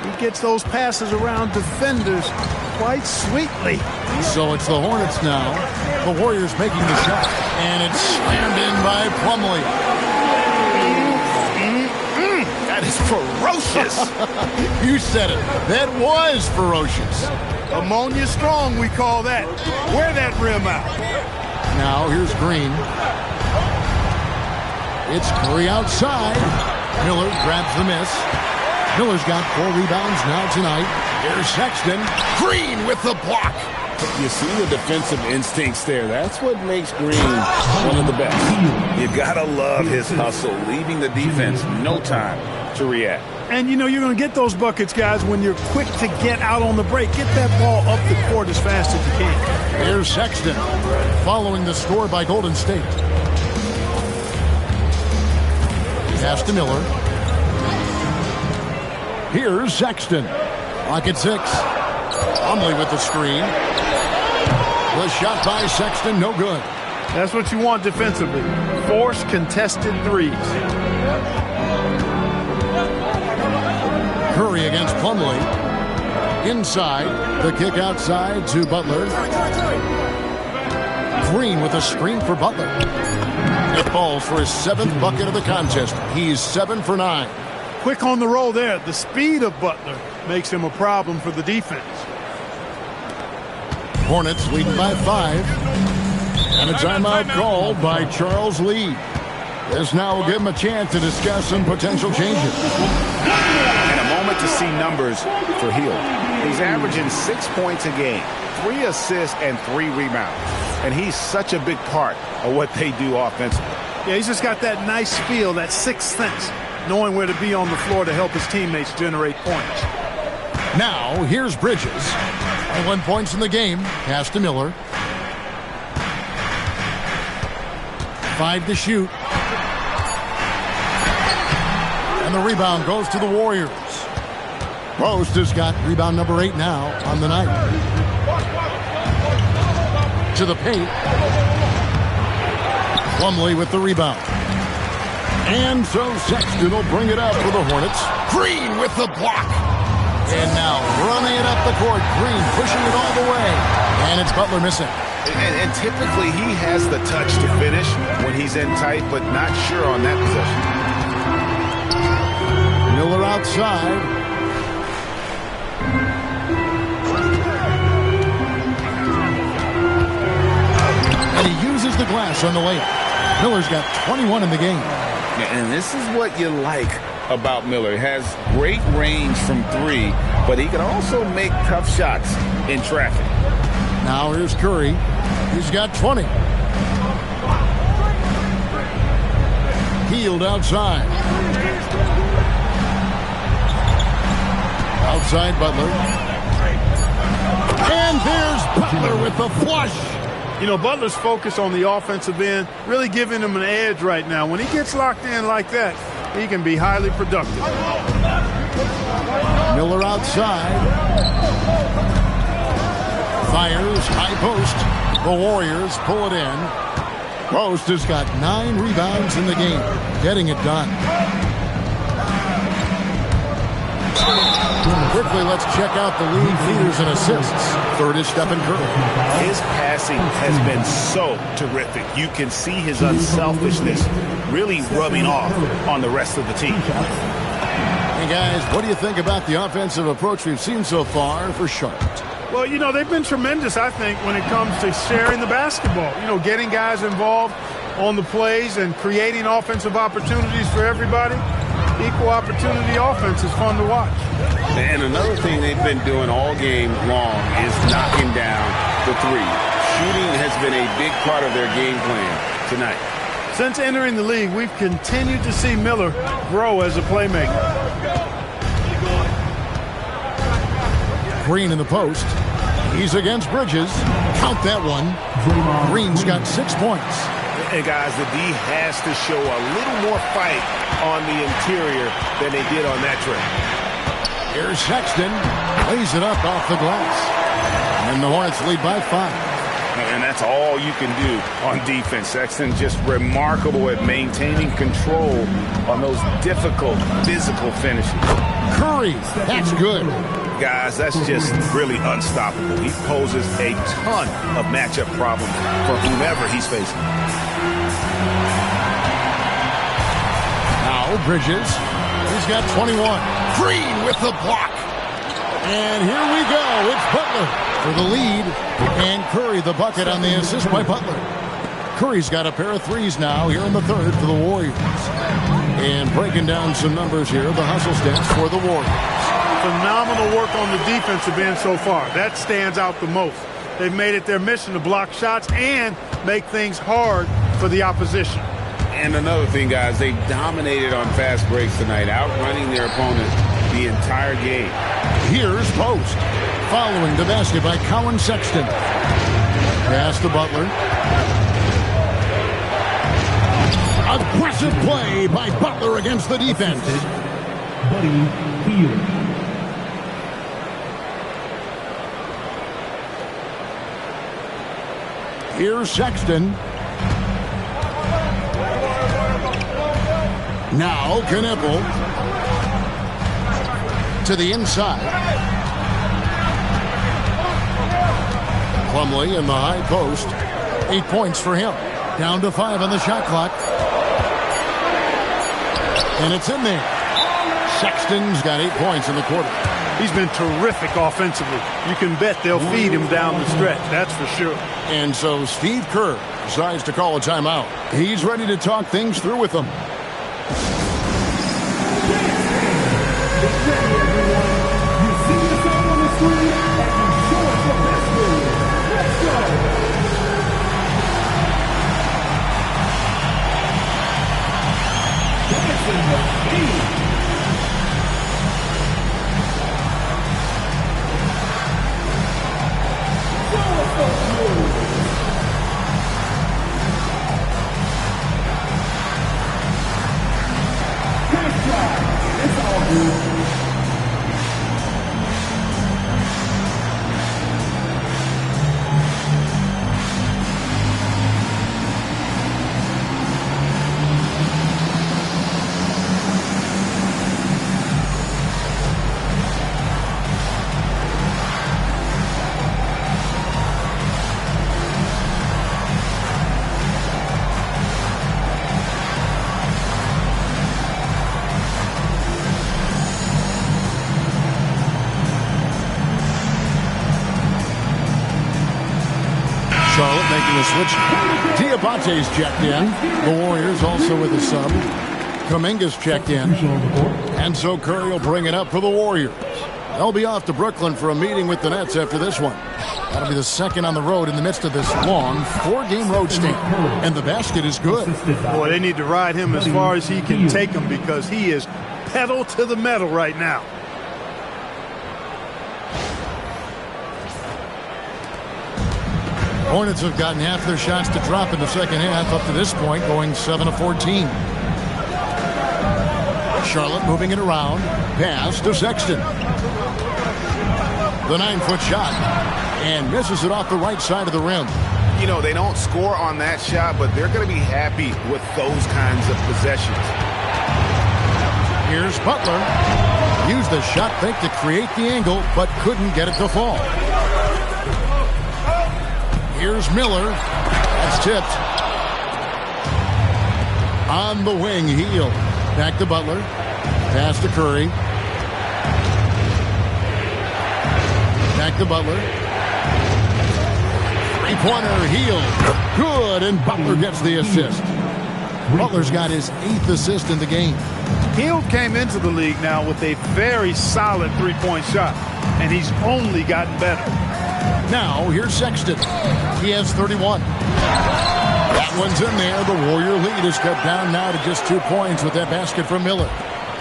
he gets those passes around defenders. quite sweetly. So it's the Hornets now. The Warriors making the shot. And it's slammed in by Plumlee. That is ferocious. You said it. That was ferocious. Ammonia strong, we call that. Wear that rim out. Now here's Green. It's Curry outside. Miller grabs the miss. Miller's got 4 rebounds now tonight. Here's Sexton. Green with the block. You see the defensive instincts there. That's what makes Green one of the best. You gotta love his hustle, leaving the defense no time to react. And, you know, you're going to get those buckets, guys, when you're quick to get out on the break. Get that ball up the court as fast as you can. Here's Sexton, following the score by Golden State. Pass to Miller. Here's Sexton. Clock at 6. Plumlee with the screen. The shot by Sexton, no good. That's what you want defensively. Force contested threes. Curry against Plumlee. Inside, the kick outside to Butler. Green with a screen for Butler. It falls for his 7th bucket of the contest. He's 7 for 9. Quick on the roll there. The speed of Butler makes him a problem for the defense. Hornets leading by 5. And a timeout called by Charles Lee. This now will give him a chance to discuss some potential changes. And a moment to see numbers for Hill. He's averaging 6 points a game, 3 assists, and 3 rebounds. And he's such a big part of what they do offensively. Yeah, he's just got that nice feel, that sixth sense, knowing where to be on the floor to help his teammates generate points. Now, here's Bridges. 21 points in the game. Pass to Miller. 5 to shoot. And the rebound goes to the Warriors. Post has got rebound number 8 now on the night. To the paint. Plumlee with the rebound. And so Sexton will bring it up for the Hornets. Green with the block. And now running it up the court. Green pushing it all the way. And it's Butler missing. And typically he has the touch to finish when he's in tight, but not sure on that possession. Miller outside. And he uses the glass on the layup. Miller's got 21 in the game. And this is what you like about Miller. He has great range from 3, but he can also make tough shots in traffic. Now here's Curry. He's got 20. Healed outside. Outside Butler. And there's Butler with the flush. You know, Butler's focus on the offensive end really giving him an edge right now. When he gets locked in like that, he can be highly productive. Miller outside. Fires, high post. The Warriors pull it in. Post has got 9 rebounds in the game. Getting it done. Quickly, let's check out the league leaders in assists. Third is Stephen Curry. His passing has been so terrific. You can see his unselfishness really rubbing off on the rest of the team. Hey, guys, what do you think about the offensive approach we've seen so far for Charlotte? Well, you know, they've been tremendous, I think, when it comes to sharing the basketball. You know, getting guys involved on the plays and creating offensive opportunities for everybody. Equal opportunity offense is fun to watch. And another thing they've been doing all game long is knocking down the 3. Shooting has been a big part of their game plan tonight. Since entering the league, we've continued to see Miller grow as a playmaker. Green in the post. He's against Bridges. Count that one. Green's got 6 points. And guys, the D has to show a little more fight on the interior than they did on that trip. Here's Sexton. Lays it up off the glass. And the Hornets lead by 5. And that's all you can do on defense. Sexton just remarkable at maintaining control on those difficult physical finishes. Curry, that's good. Guys, that's just really unstoppable. He poses a ton of matchup problems for whomever he's facing. Now Bridges. He's got 21. Green with the block. And here we go. It's Butler for the lead. And Curry the bucket on the assist by Butler. Curry's got a pair of threes now here in the third for the Warriors. And breaking down some numbers here, the hustle stats for the Warriors. Phenomenal work on the defensive end so far. That stands out the most. They've made it their mission to block shots and make things hard for the opposition. And another thing, guys, they dominated on fast breaks tonight, outrunning their opponent the entire game. Here's Post. Following the basket by Colin Sexton. Pass to Butler. Aggressive play by Butler against the defense. Buddy Hield. Here's Sexton. Now Knippel to the inside. Plumlee in the high post. 8 points for him. Down to 5 on the shot clock. And it's in there. Sexton's got 8 points in the quarter. He's been terrific offensively. You can bet they'll feed him down the stretch. That's for sure. And so Steve Kerr decides to call a timeout. He's ready to talk things through with them. You see yourself on the screen and you show us your best move. Let's go. Dancing the beat. Show us those moves. Nice try. It's all good. Charlotte making a switch. Diabate's checked in. The Warriors also with a sub. Kuminga's checked in. And so Curry will bring it up for the Warriors. They'll be off to Brooklyn for a meeting with the Nets after this one. That'll be the second on the road in the midst of this long 4-game road stint. And the basket is good. Boy, they need to ride him as far as he can take him because he is pedal to the metal right now. Hornets have gotten half their shots to drop in the second half up to this point, going 7 of 14. Charlotte moving it around. Pass to Sexton. The 9-foot shot. And misses it off the right side of the rim. You know, they don't score on that shot, but they're going to be happy with those kinds of possessions. Here's Butler. Used the shot fake to create the angle, but couldn't get it to fall. Here's Miller. That's tipped. On the wing, Hield. Back to Butler. Pass to Curry. Back to Butler. Three-pointer, Hield. Good, and Butler gets the assist. Butler's got his 8th assist in the game. Hield came into the league now with a very solid three-point shot, and he's only gotten better. Now, here's Sexton. He has 31. That one's in there. The Warrior lead is cut down now to just 2 points with that basket from Miller.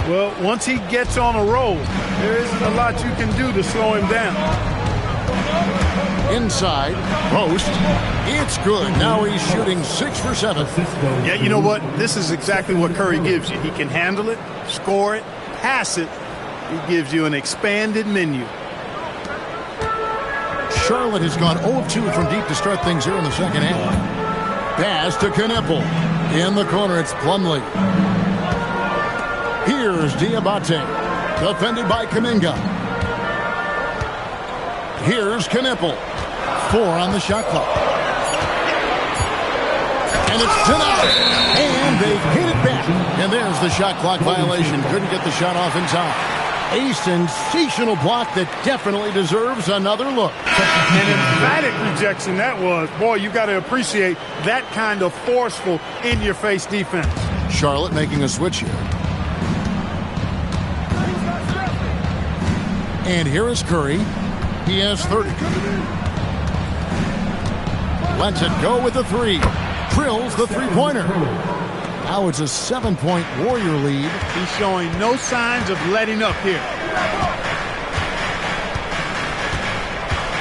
Well, once he gets on a roll, there isn't a lot you can do to slow him down. Inside, post. It's good. Now he's shooting 6 for 7. Yeah, you know what? This is exactly what Curry gives you. He can handle it, score it, pass it. He gives you an expanded menu. Charlotte has gone 0 of 2 from deep to start things here in the second half. Pass to Knippel. In the corner, it's Plumlee. Here's Diabate. Defended by Kuminga. Here's Knipple. 4 on the shot clock. And it's denied. And they hit it back. And there's the shot clock violation. Couldn't get the shot off in time. A sensational block that definitely deserves another look. An emphatic rejection that was. Boy, you got to appreciate that kind of forceful, in-your-face defense. Charlotte making a switch here. And here is Curry. He has 30. Lets it go with the 3. Drills the three-pointer. Now it's a 7-point Warrior lead. He's showing no signs of letting up here.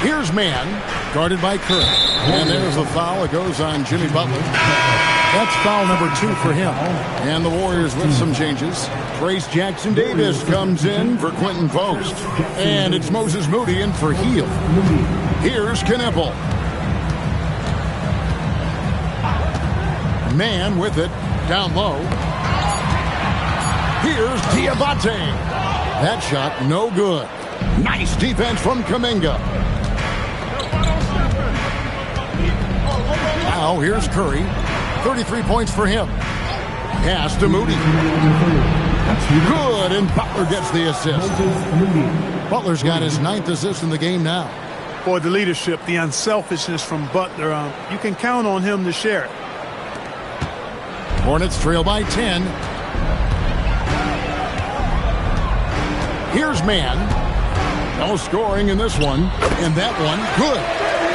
Here's Mann, guarded by Curry. And there's the foul. It goes on Jimmy Butler. That's foul number 2 for him. And the Warriors with some changes. Trace Jackson-Davis comes in for Quentin Post. And it's Moses Moody in for Hield. Here's Knipple. Mann with it. Down low. Here's Diabate. That shot no good. Nice defense from Kuminga. Now here's Curry. 33 points for him. Pass to Moody. Good, and Butler gets the assist. Butler's got his 9th assist in the game now. Boy, the leadership, the unselfishness from Butler, you can count on him to share it. Hornets trail by 10. Here's Mann. No scoring in this one. And that one, good.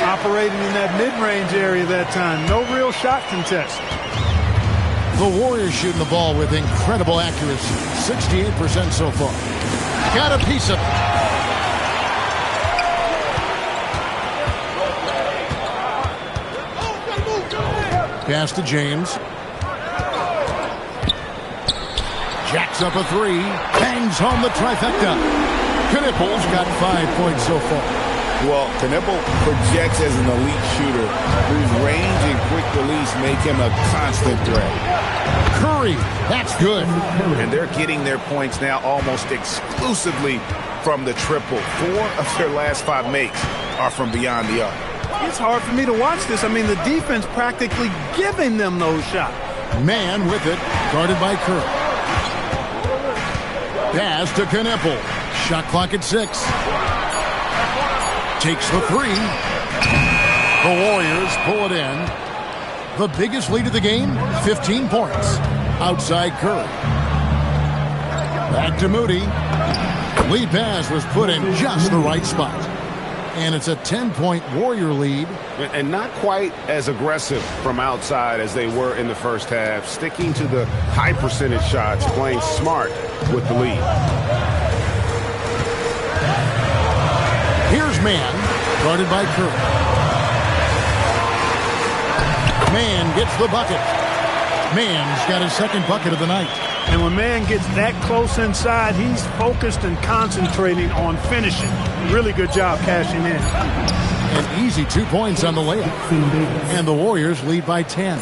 Operating in that mid-range area that time. No real shot contest. The Warriors shooting the ball with incredible accuracy. 68% so far. Got a piece of it. Pass to James. Jacks up a 3. Bangs home the trifecta. Knipple's got 5 points so far. Well, Knipple projects as an elite shooter whose range and quick release make him a constant threat. Curry, that's good. And they're getting their points now almost exclusively from the triple. 4 of their last 5 makes are from beyond the arc. It's hard for me to watch this. I mean, the defense practically giving them those shots. Mann with it, guarded by Curry. Pass to Knipple. Shot clock at 6. Takes the 3. The Warriors pull it in. The biggest lead of the game, 15 points. Outside Curry. Back to Moody. Lead pass was put in just the right spot. And it's a 10-point Warrior lead. And not quite as aggressive from outside as they were in the first half. Sticking to the high percentage shots, playing smart with the lead. Here's Mann, guarded by Curry. Mann gets the bucket. Mann's got his 2nd bucket of the night. And when Mann gets that close inside, he's focused and concentrating on finishing. Really good job cashing in. An easy 2 points on the layup. And the Warriors lead by 10.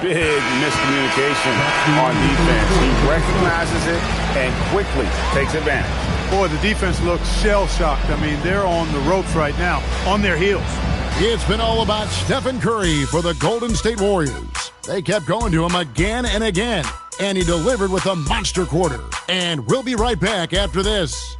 Big miscommunication on defense. He recognizes it and quickly takes advantage. Boy, the defense looks shell-shocked. I mean, they're on the ropes right now, on their heels. It's been all about Stephen Curry for the Golden State Warriors. They kept going to him again and again, and he delivered with a monster quarter. And we'll be right back after this.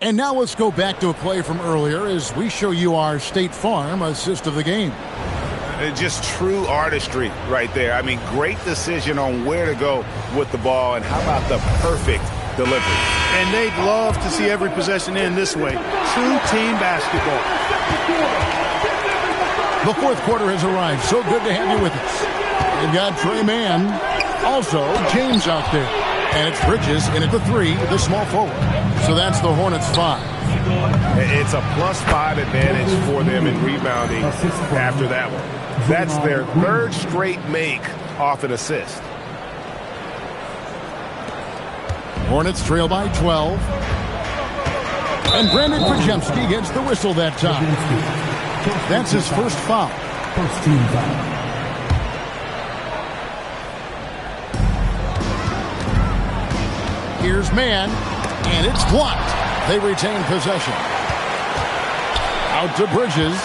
And now let's go back to a play from earlier as we show you our State Farm assist of the game. Just true artistry right there. I mean, great decision on where to go with the ball, and how about the perfect delivery. And they'd love to see every possession end this way. True team basketball. The 4th quarter has arrived. So good to have you with us. They've got Trey Mann, also James out there. And it's Bridges in at the 3, the small forward. So that's the Hornets 5. It's a +5 advantage for them in rebounding after that one. That's their 3rd straight make off an assist. Hornets trail by 12. And Brandon Pajemski gets the whistle that time. That's his first foul. First team foul. Here's man, and it's blocked. They retain possession. Out to Bridges.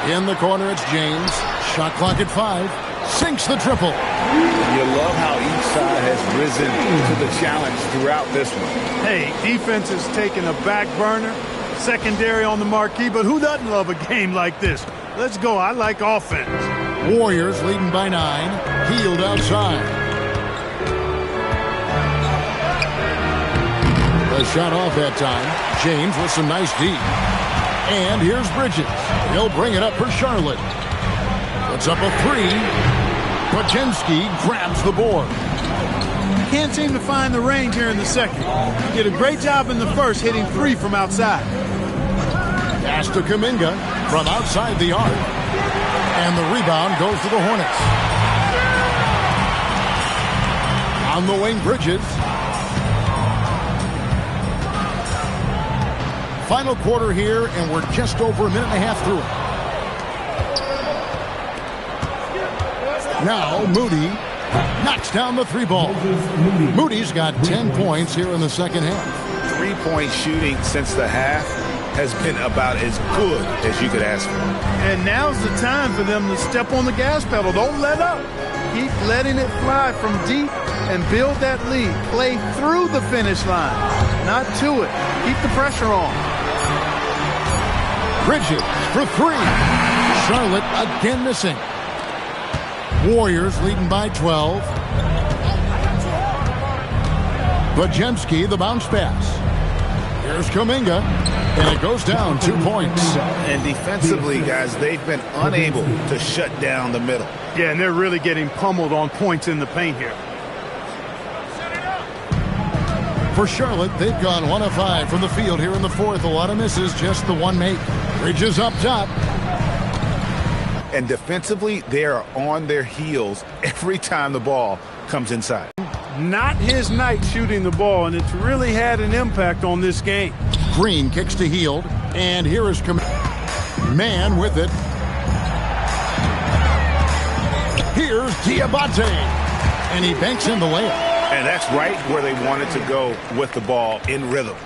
In the corner, it's James. Shot clock at 5. Sinks the triple. You love how each side has risen to the challenge throughout this one. Hey, defense is taking a back burner, secondary on the marquee, but who doesn't love a game like this? Let's go. I like offense. Warriors leading by 9. Healed outside. The shot off that time. James with some nice D. And here's Bridges. He'll bring it up for Charlotte. Puts up a 3. Pajemski grabs the board. Can't seem to find the range here in the second. Did a great job in the first, hitting 3 from outside. Pass to Kuminga from outside the arc. And the rebound goes to the Hornets. On the wing, Bridges. Final quarter here, and we're just over a minute and a half through it. Now Moody knocks down the 3 ball. Moody's got 10 points here in the second half. 3-point shooting since the half has been about as good as you could ask for. And now's the time for them to step on the gas pedal. Don't let up. Keep letting it fly from deep and build that lead. Play through the finish line, not to it. Keep the pressure on. Bridges for 3. Charlotte again missing. Warriors leading by 12. Pajemski, the bounce pass. Here's Kuminga, and it goes down 2 points. And defensively, guys, they've been unable to shut down the middle. Yeah, and they're really getting pummeled on points in the paint here. For Charlotte, they've gone 1 of 5 from the field here in the fourth. A lot of misses, just the 1 make. Bridges up top. And defensively, they are on their heels every time the ball comes inside. Not his night shooting the ball, and it's really had an impact on this game. Green kicks to Hield, and here is Man with it. Here's Diabate, and he banks in the layup. And that's right where they wanted to go with the ball, in rhythm.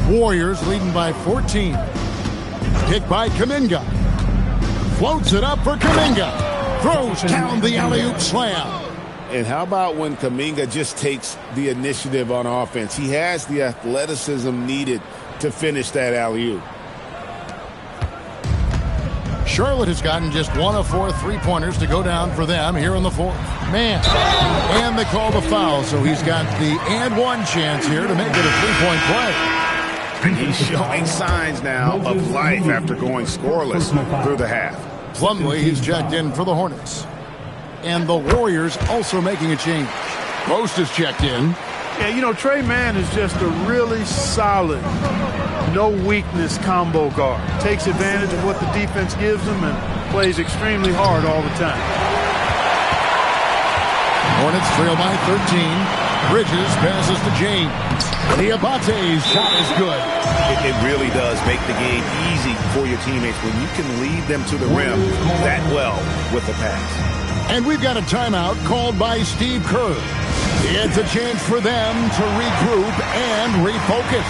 Warriors leading by 14. Kick by Kuminga. Floats it up for Kuminga. Throws down the alley-oop slam. And how about when Kuminga just takes the initiative on offense? He has the athleticism needed to finish that alley-oop. Charlotte has gotten just 1 of 4 three-pointers to go down for them here in the fourth. Man. And they call the foul, so he's got the and 1 chance here to make it a 3-point play. He's showing signs now of life after going scoreless through the half. Plumlee, he's checked in for the Hornets. And the Warriors also making a change. Post is checked in. Yeah, you know, Trey Mann is just a really solid, no-weakness combo guard. Takes advantage of what the defense gives him and plays extremely hard all the time. Hornets trail by 13. Bridges passes to James. Diabate's shot is good. It really does make the game easy for your teammates when you can lead them to the rim that well with the pass. And we've got a timeout called by Steve Kerr. It's a chance for them to regroup and refocus.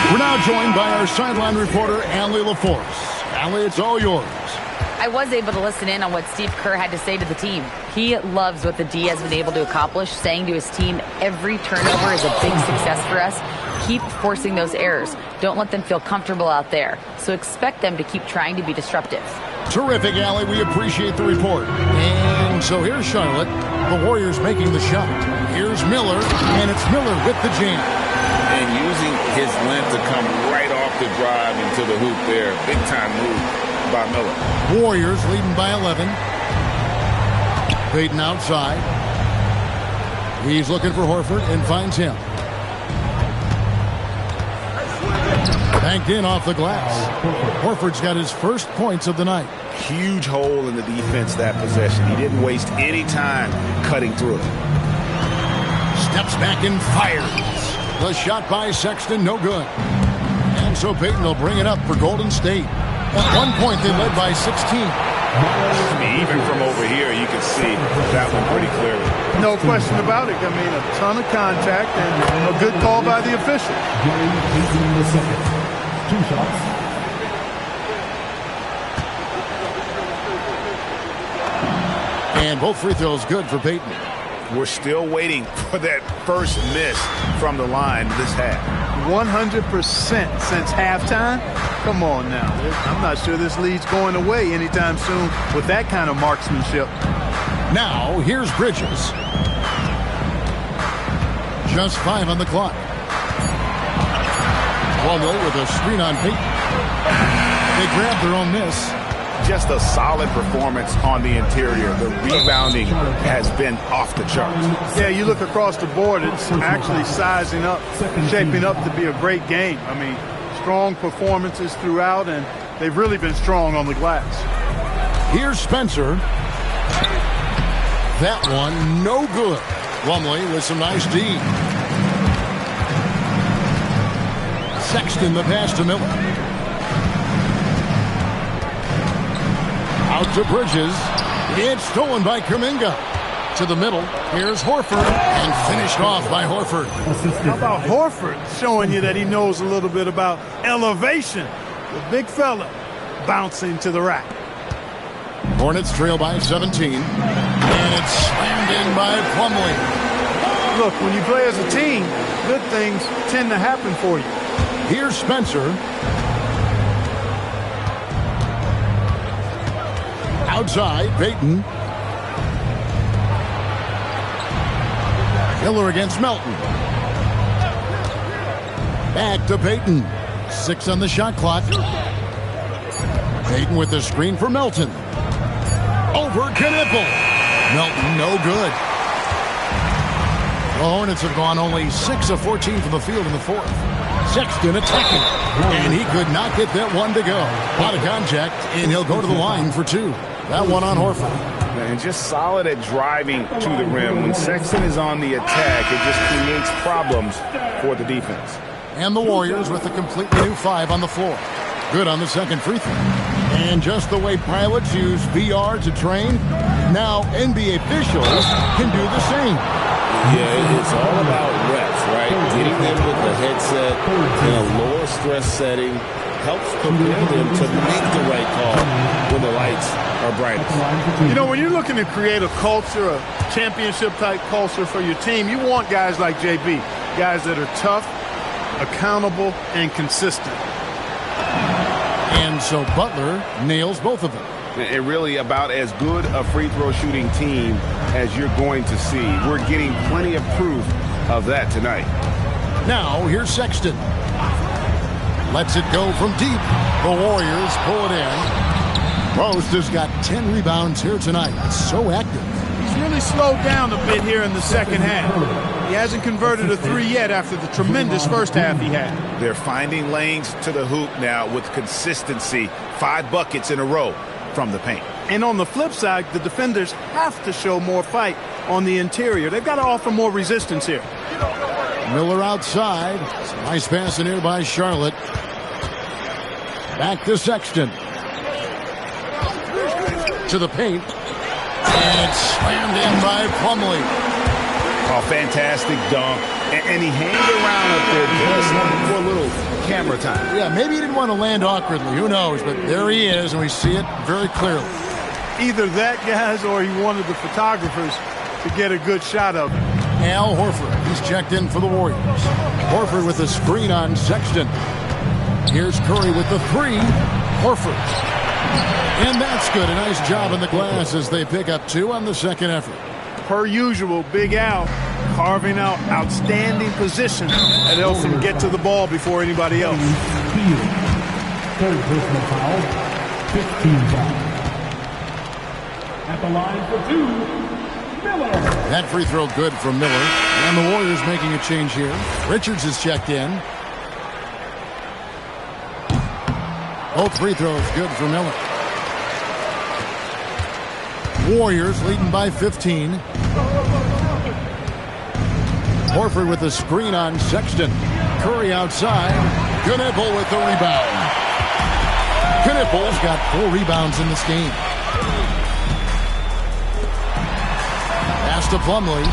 We're now joined by our sideline reporter, Allie LaForce. Allie, it's all yours. I was able to listen in on what Steve Kerr had to say to the team. He loves what the D has been able to accomplish, saying to his team, every turnover is a big success for us. Keep forcing those errors. Don't let them feel comfortable out there. So expect them to keep trying to be disruptive. Terrific, Allie. We appreciate the report. And so here's Charlotte. The Warriors making the shot. Here's Miller, and it's Miller with the jam. And using his length to come right off the drive into the hoop there. Big time move by Miller. Warriors leading by 11. Payton outside. He's looking for Horford and finds him. Banked in off the glass. Horford's got his first points of the night. Huge hole in the defense that possession. He didn't waste any time cutting through it. Steps back and fires. The shot by Sexton, no good. And so Payton will bring it up for Golden State. At one point, they led by 16. I mean, even from over here, you can see that one pretty clearly. No question about it. I mean, a ton of contact and a good call by the official. Two shots. And both free throws good for Payton. We're still waiting for that first miss from the line this half. 100% since halftime. Come on now. I'm not sure this lead's going away anytime soon with that kind of marksmanship. Now, here's Bridges. Just 5 on the clock. Plumlee with a screen on Payton. They grab their own miss. Just a solid performance on the interior. The rebounding has been off the charts. Yeah, you look across the board, it's actually sizing up, shaping up to be a great game. I mean, strong performances throughout, and they've really been strong on the glass. Here's Spencer. That one, no good. Plumlee with some nice D. Sexton, the pass to Miller. Out to Bridges. It's stolen by Kuminga. To the middle. Here's Horford. And finished off by Horford. How about Horford showing you that he knows a little bit about elevation? The big fella bouncing to the rack. Hornets trail by 17. And it's slammed in by Plumlee. Look, when you play as a team, good things tend to happen for you. Here's Spencer. Outside, Payton. Miller against Melton. Back to Payton. 6 on the shot clock. Payton with the screen for Melton. Over Knipple. Melton, no good. The Hornets have gone only 6 of 14 from the field in the fourth. Sexton attacking. And he could not get that one to go. Out of contact, and he'll go to the line for 2. That one on Horford. And just solid at driving to the rim. When Sexton is on the attack, it just creates problems for the defense. And the Warriors with a completely new 5 on the floor. Good on the second free throw. And just the way pilots use VR to train, now NBA officials can do the same. Yeah, it's all about reps, right? Getting them with the headset in a lower stress setting helps prepare them to make the right call when the lights are brightest. You know, when you're looking to create a culture, a championship-type culture for your team, you want guys like JB, guys that are tough, accountable, and consistent. And so Butler nails both of them. And really about as good a free throw shooting team as you're going to see. We're getting plenty of proof of that tonight. Now, here's Sexton. Lets it go from deep. The Warriors pull it in. Most has got 10 rebounds here tonight. So active. He's really slowed down a bit here in the second half. He hasn't converted a 3 yet after the tremendous first half he had. They're finding lanes to the hoop now with consistency. 5 buckets in a row from the paint. And on the flip side, the defenders have to show more fight on the interior. They've got to offer more resistance here. Miller outside. Nice pass in here by Charlotte. Back to Sexton. To the paint. And it's slammed in by Plumlee. Oh, fantastic dunk. And he hanged around up there just for a little camera time. Yeah, maybe he didn't want to land awkwardly. Who knows? But there he is, and we see it very clearly. Either that, guys, or he wanted the photographers to get a good shot of him. Al Horford. He's checked in for the Warriors. Horford with a screen on Sexton. Here's Curry with the 3. Horford. And that's good. A nice job in the glass as they pick up 2 on the second effort. Per usual, Big Al carving out outstanding position that helps him get to the ball before anybody else. Third personal foul, 15 foul. At the line for 2, That free throw good from Miller. And the Warriors making a change here. Richards is checked in. Both free throws good for Miller. Warriors leading by 15. Horford with the screen on Sexton. Curry outside. Knippel with the rebound. Knippel's got 4 rebounds in this game. Pass to Plumlee.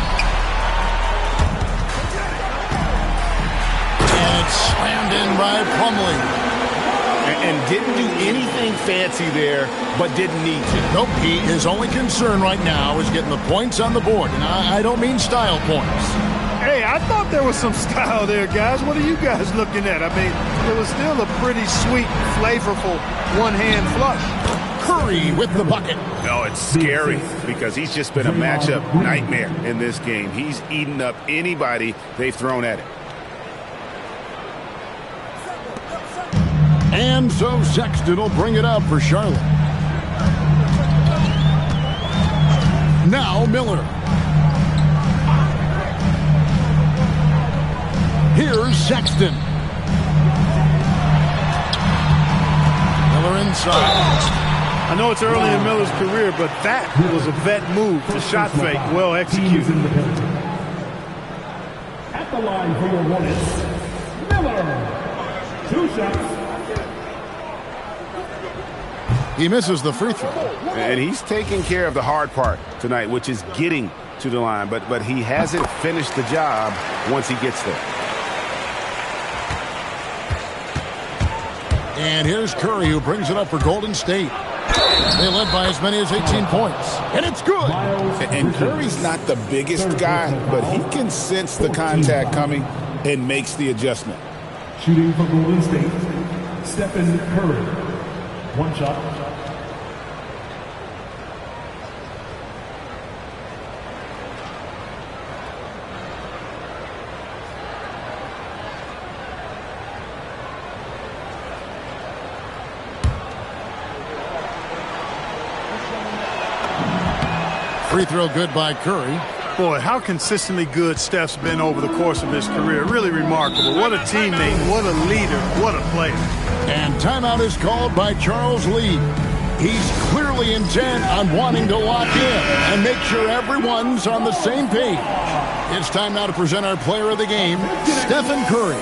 And it's slammed in by Plumlee. And didn't do anything fancy there, but didn't need to. Nope, his only concern right now is getting the points on the board. And I don't mean style points. Hey, I thought there was some style there, guys. What are you guys looking at? I mean, it was still a pretty sweet, flavorful one-hand flush. Curry with the bucket. No, it's scary because he's just been a matchup nightmare in this game. He's eaten up anybody they've thrown at him. And so Sexton will bring it up for Charlotte. Now Miller. Here's Sexton. Miller inside. I know it's early in Miller's career, but that was a vet move. The shot fake, well executed. At the line for your Hornets, Miller. 2 shots. He misses the free throw. And he's taking care of the hard part tonight, which is getting to the line. But he hasn't finished the job once he gets there. And here's Curry, who brings it up for Golden State. They led by as many as 18 points. And it's good. And Curry's not the biggest guy, but he can sense the contact coming and makes the adjustment. Shooting for Golden State, Stephen Curry. 1 shot. Free throw good by Curry. Boy, how consistently good Steph's been over the course of his career. Really remarkable. What a teammate, what a leader, what a player. And timeout is called by Charles Lee. He's clearly intent on wanting to lock in and make sure everyone's on the same page. It's time now to present our player of the game, Stephen Curry.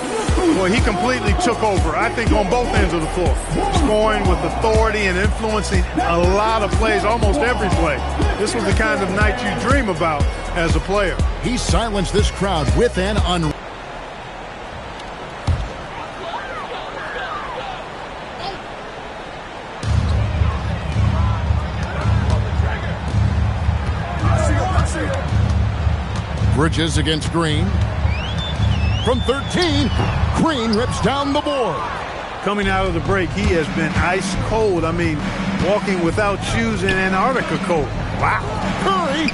Boy, he completely took over, I think, on both ends of the floor. Scoring with authority and influencing a lot of plays, almost every play. This was the kind of night you dream about as a player. He silenced this crowd with an Bridges against Green. From 13, Green rips down the board. Coming out of the break, he has been ice cold. I mean, walking without shoes in Antarctica cold. Wow. Curry.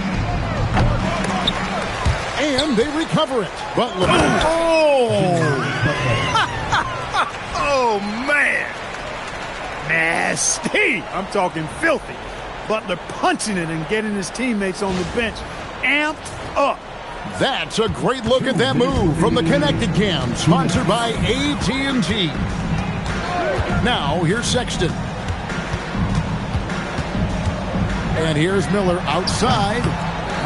And they recover it. Butler. Oh, man. Nasty. I'm talking filthy. Butler punching it and getting his teammates on the bench amped up. That's a great look at that move from the Connected Cam, sponsored by AT&T. Now, here's Sexton. And here's Miller outside.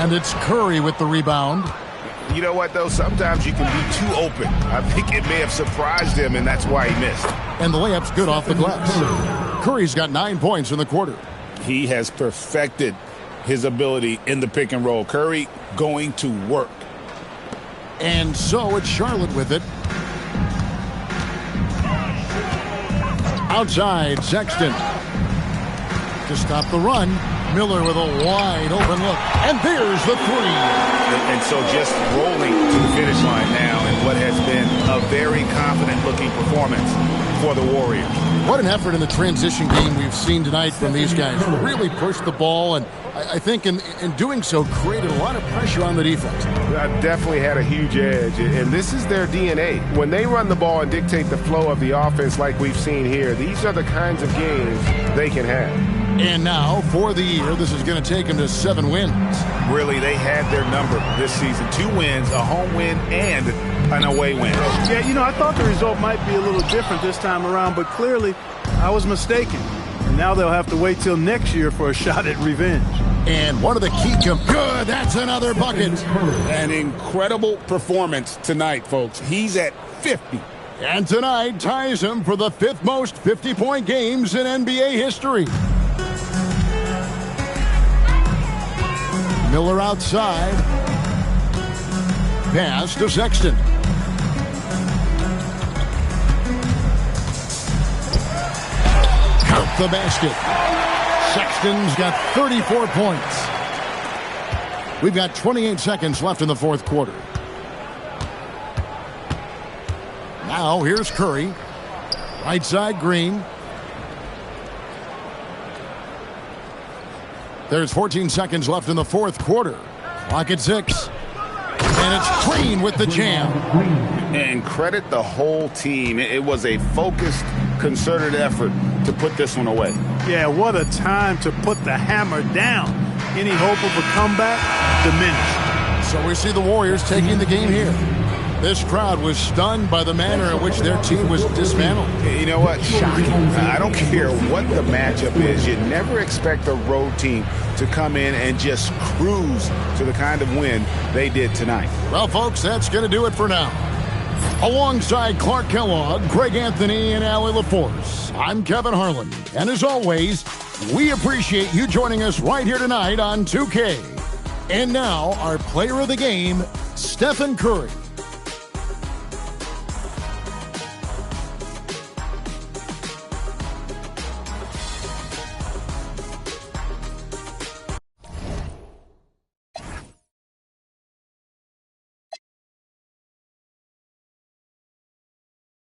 And it's Curry with the rebound. You know what, though? Sometimes you can be too open. I think it may have surprised him, and that's why he missed. And the layup's good off the glass. Curry's got 9 points in the quarter. He has perfected his ability in the pick and roll. Curry going to work. And so it's Charlotte with it. Outside, Sexton. To stop the run, Miller with a wide open look. And there's the three. And so just rolling to the finish line now in what has been a very confident-looking performance for the Warriors. What an effort in the transition game we've seen tonight from these guys. Really pushed the ball, and I think in doing so created a lot of pressure on the defense. Definitely had a huge edge, and this is their DNA. When they run the ball and dictate the flow of the offense like we've seen here, these are the kinds of games they can have. And now, for the year, this is going to take him to 7 wins. Really, they had their number this season. 2 wins, a home win, and an away win. Yeah, you know, I thought the result might be a little different this time around, but clearly I was mistaken. And now they'll have to wait till next year for a shot at revenge. And one of the key good, that's another bucket. An incredible performance tonight, folks. He's at 50. And tonight ties him for the 5th most 50-point games in NBA history. Miller outside. Pass to Sexton. Count the basket. Sexton's got 34 points. We've got 28 seconds left in the 4th quarter. Now here's Curry. Right side, Green. There's 14 seconds left in the 4th quarter. Clock at 6. And it's Green with the jam. And credit the whole team. It was a focused, concerted effort to put this one away. Yeah, what a time to put the hammer down. Any hope of a comeback? Diminished. So we see the Warriors taking the game here. This crowd was stunned by the manner in which their team was dismantled. You know what? Shocking. I don't care what the matchup is. You never expect a road team to come in and just cruise to the kind of win they did tonight. Well, folks, that's going to do it for now. Alongside Clark Kellogg, Greg Anthony, and Allie LaForce, I'm Kevin Harlan. And as always, we appreciate you joining us right here tonight on 2K. And now, our player of the game, Stephen Curry.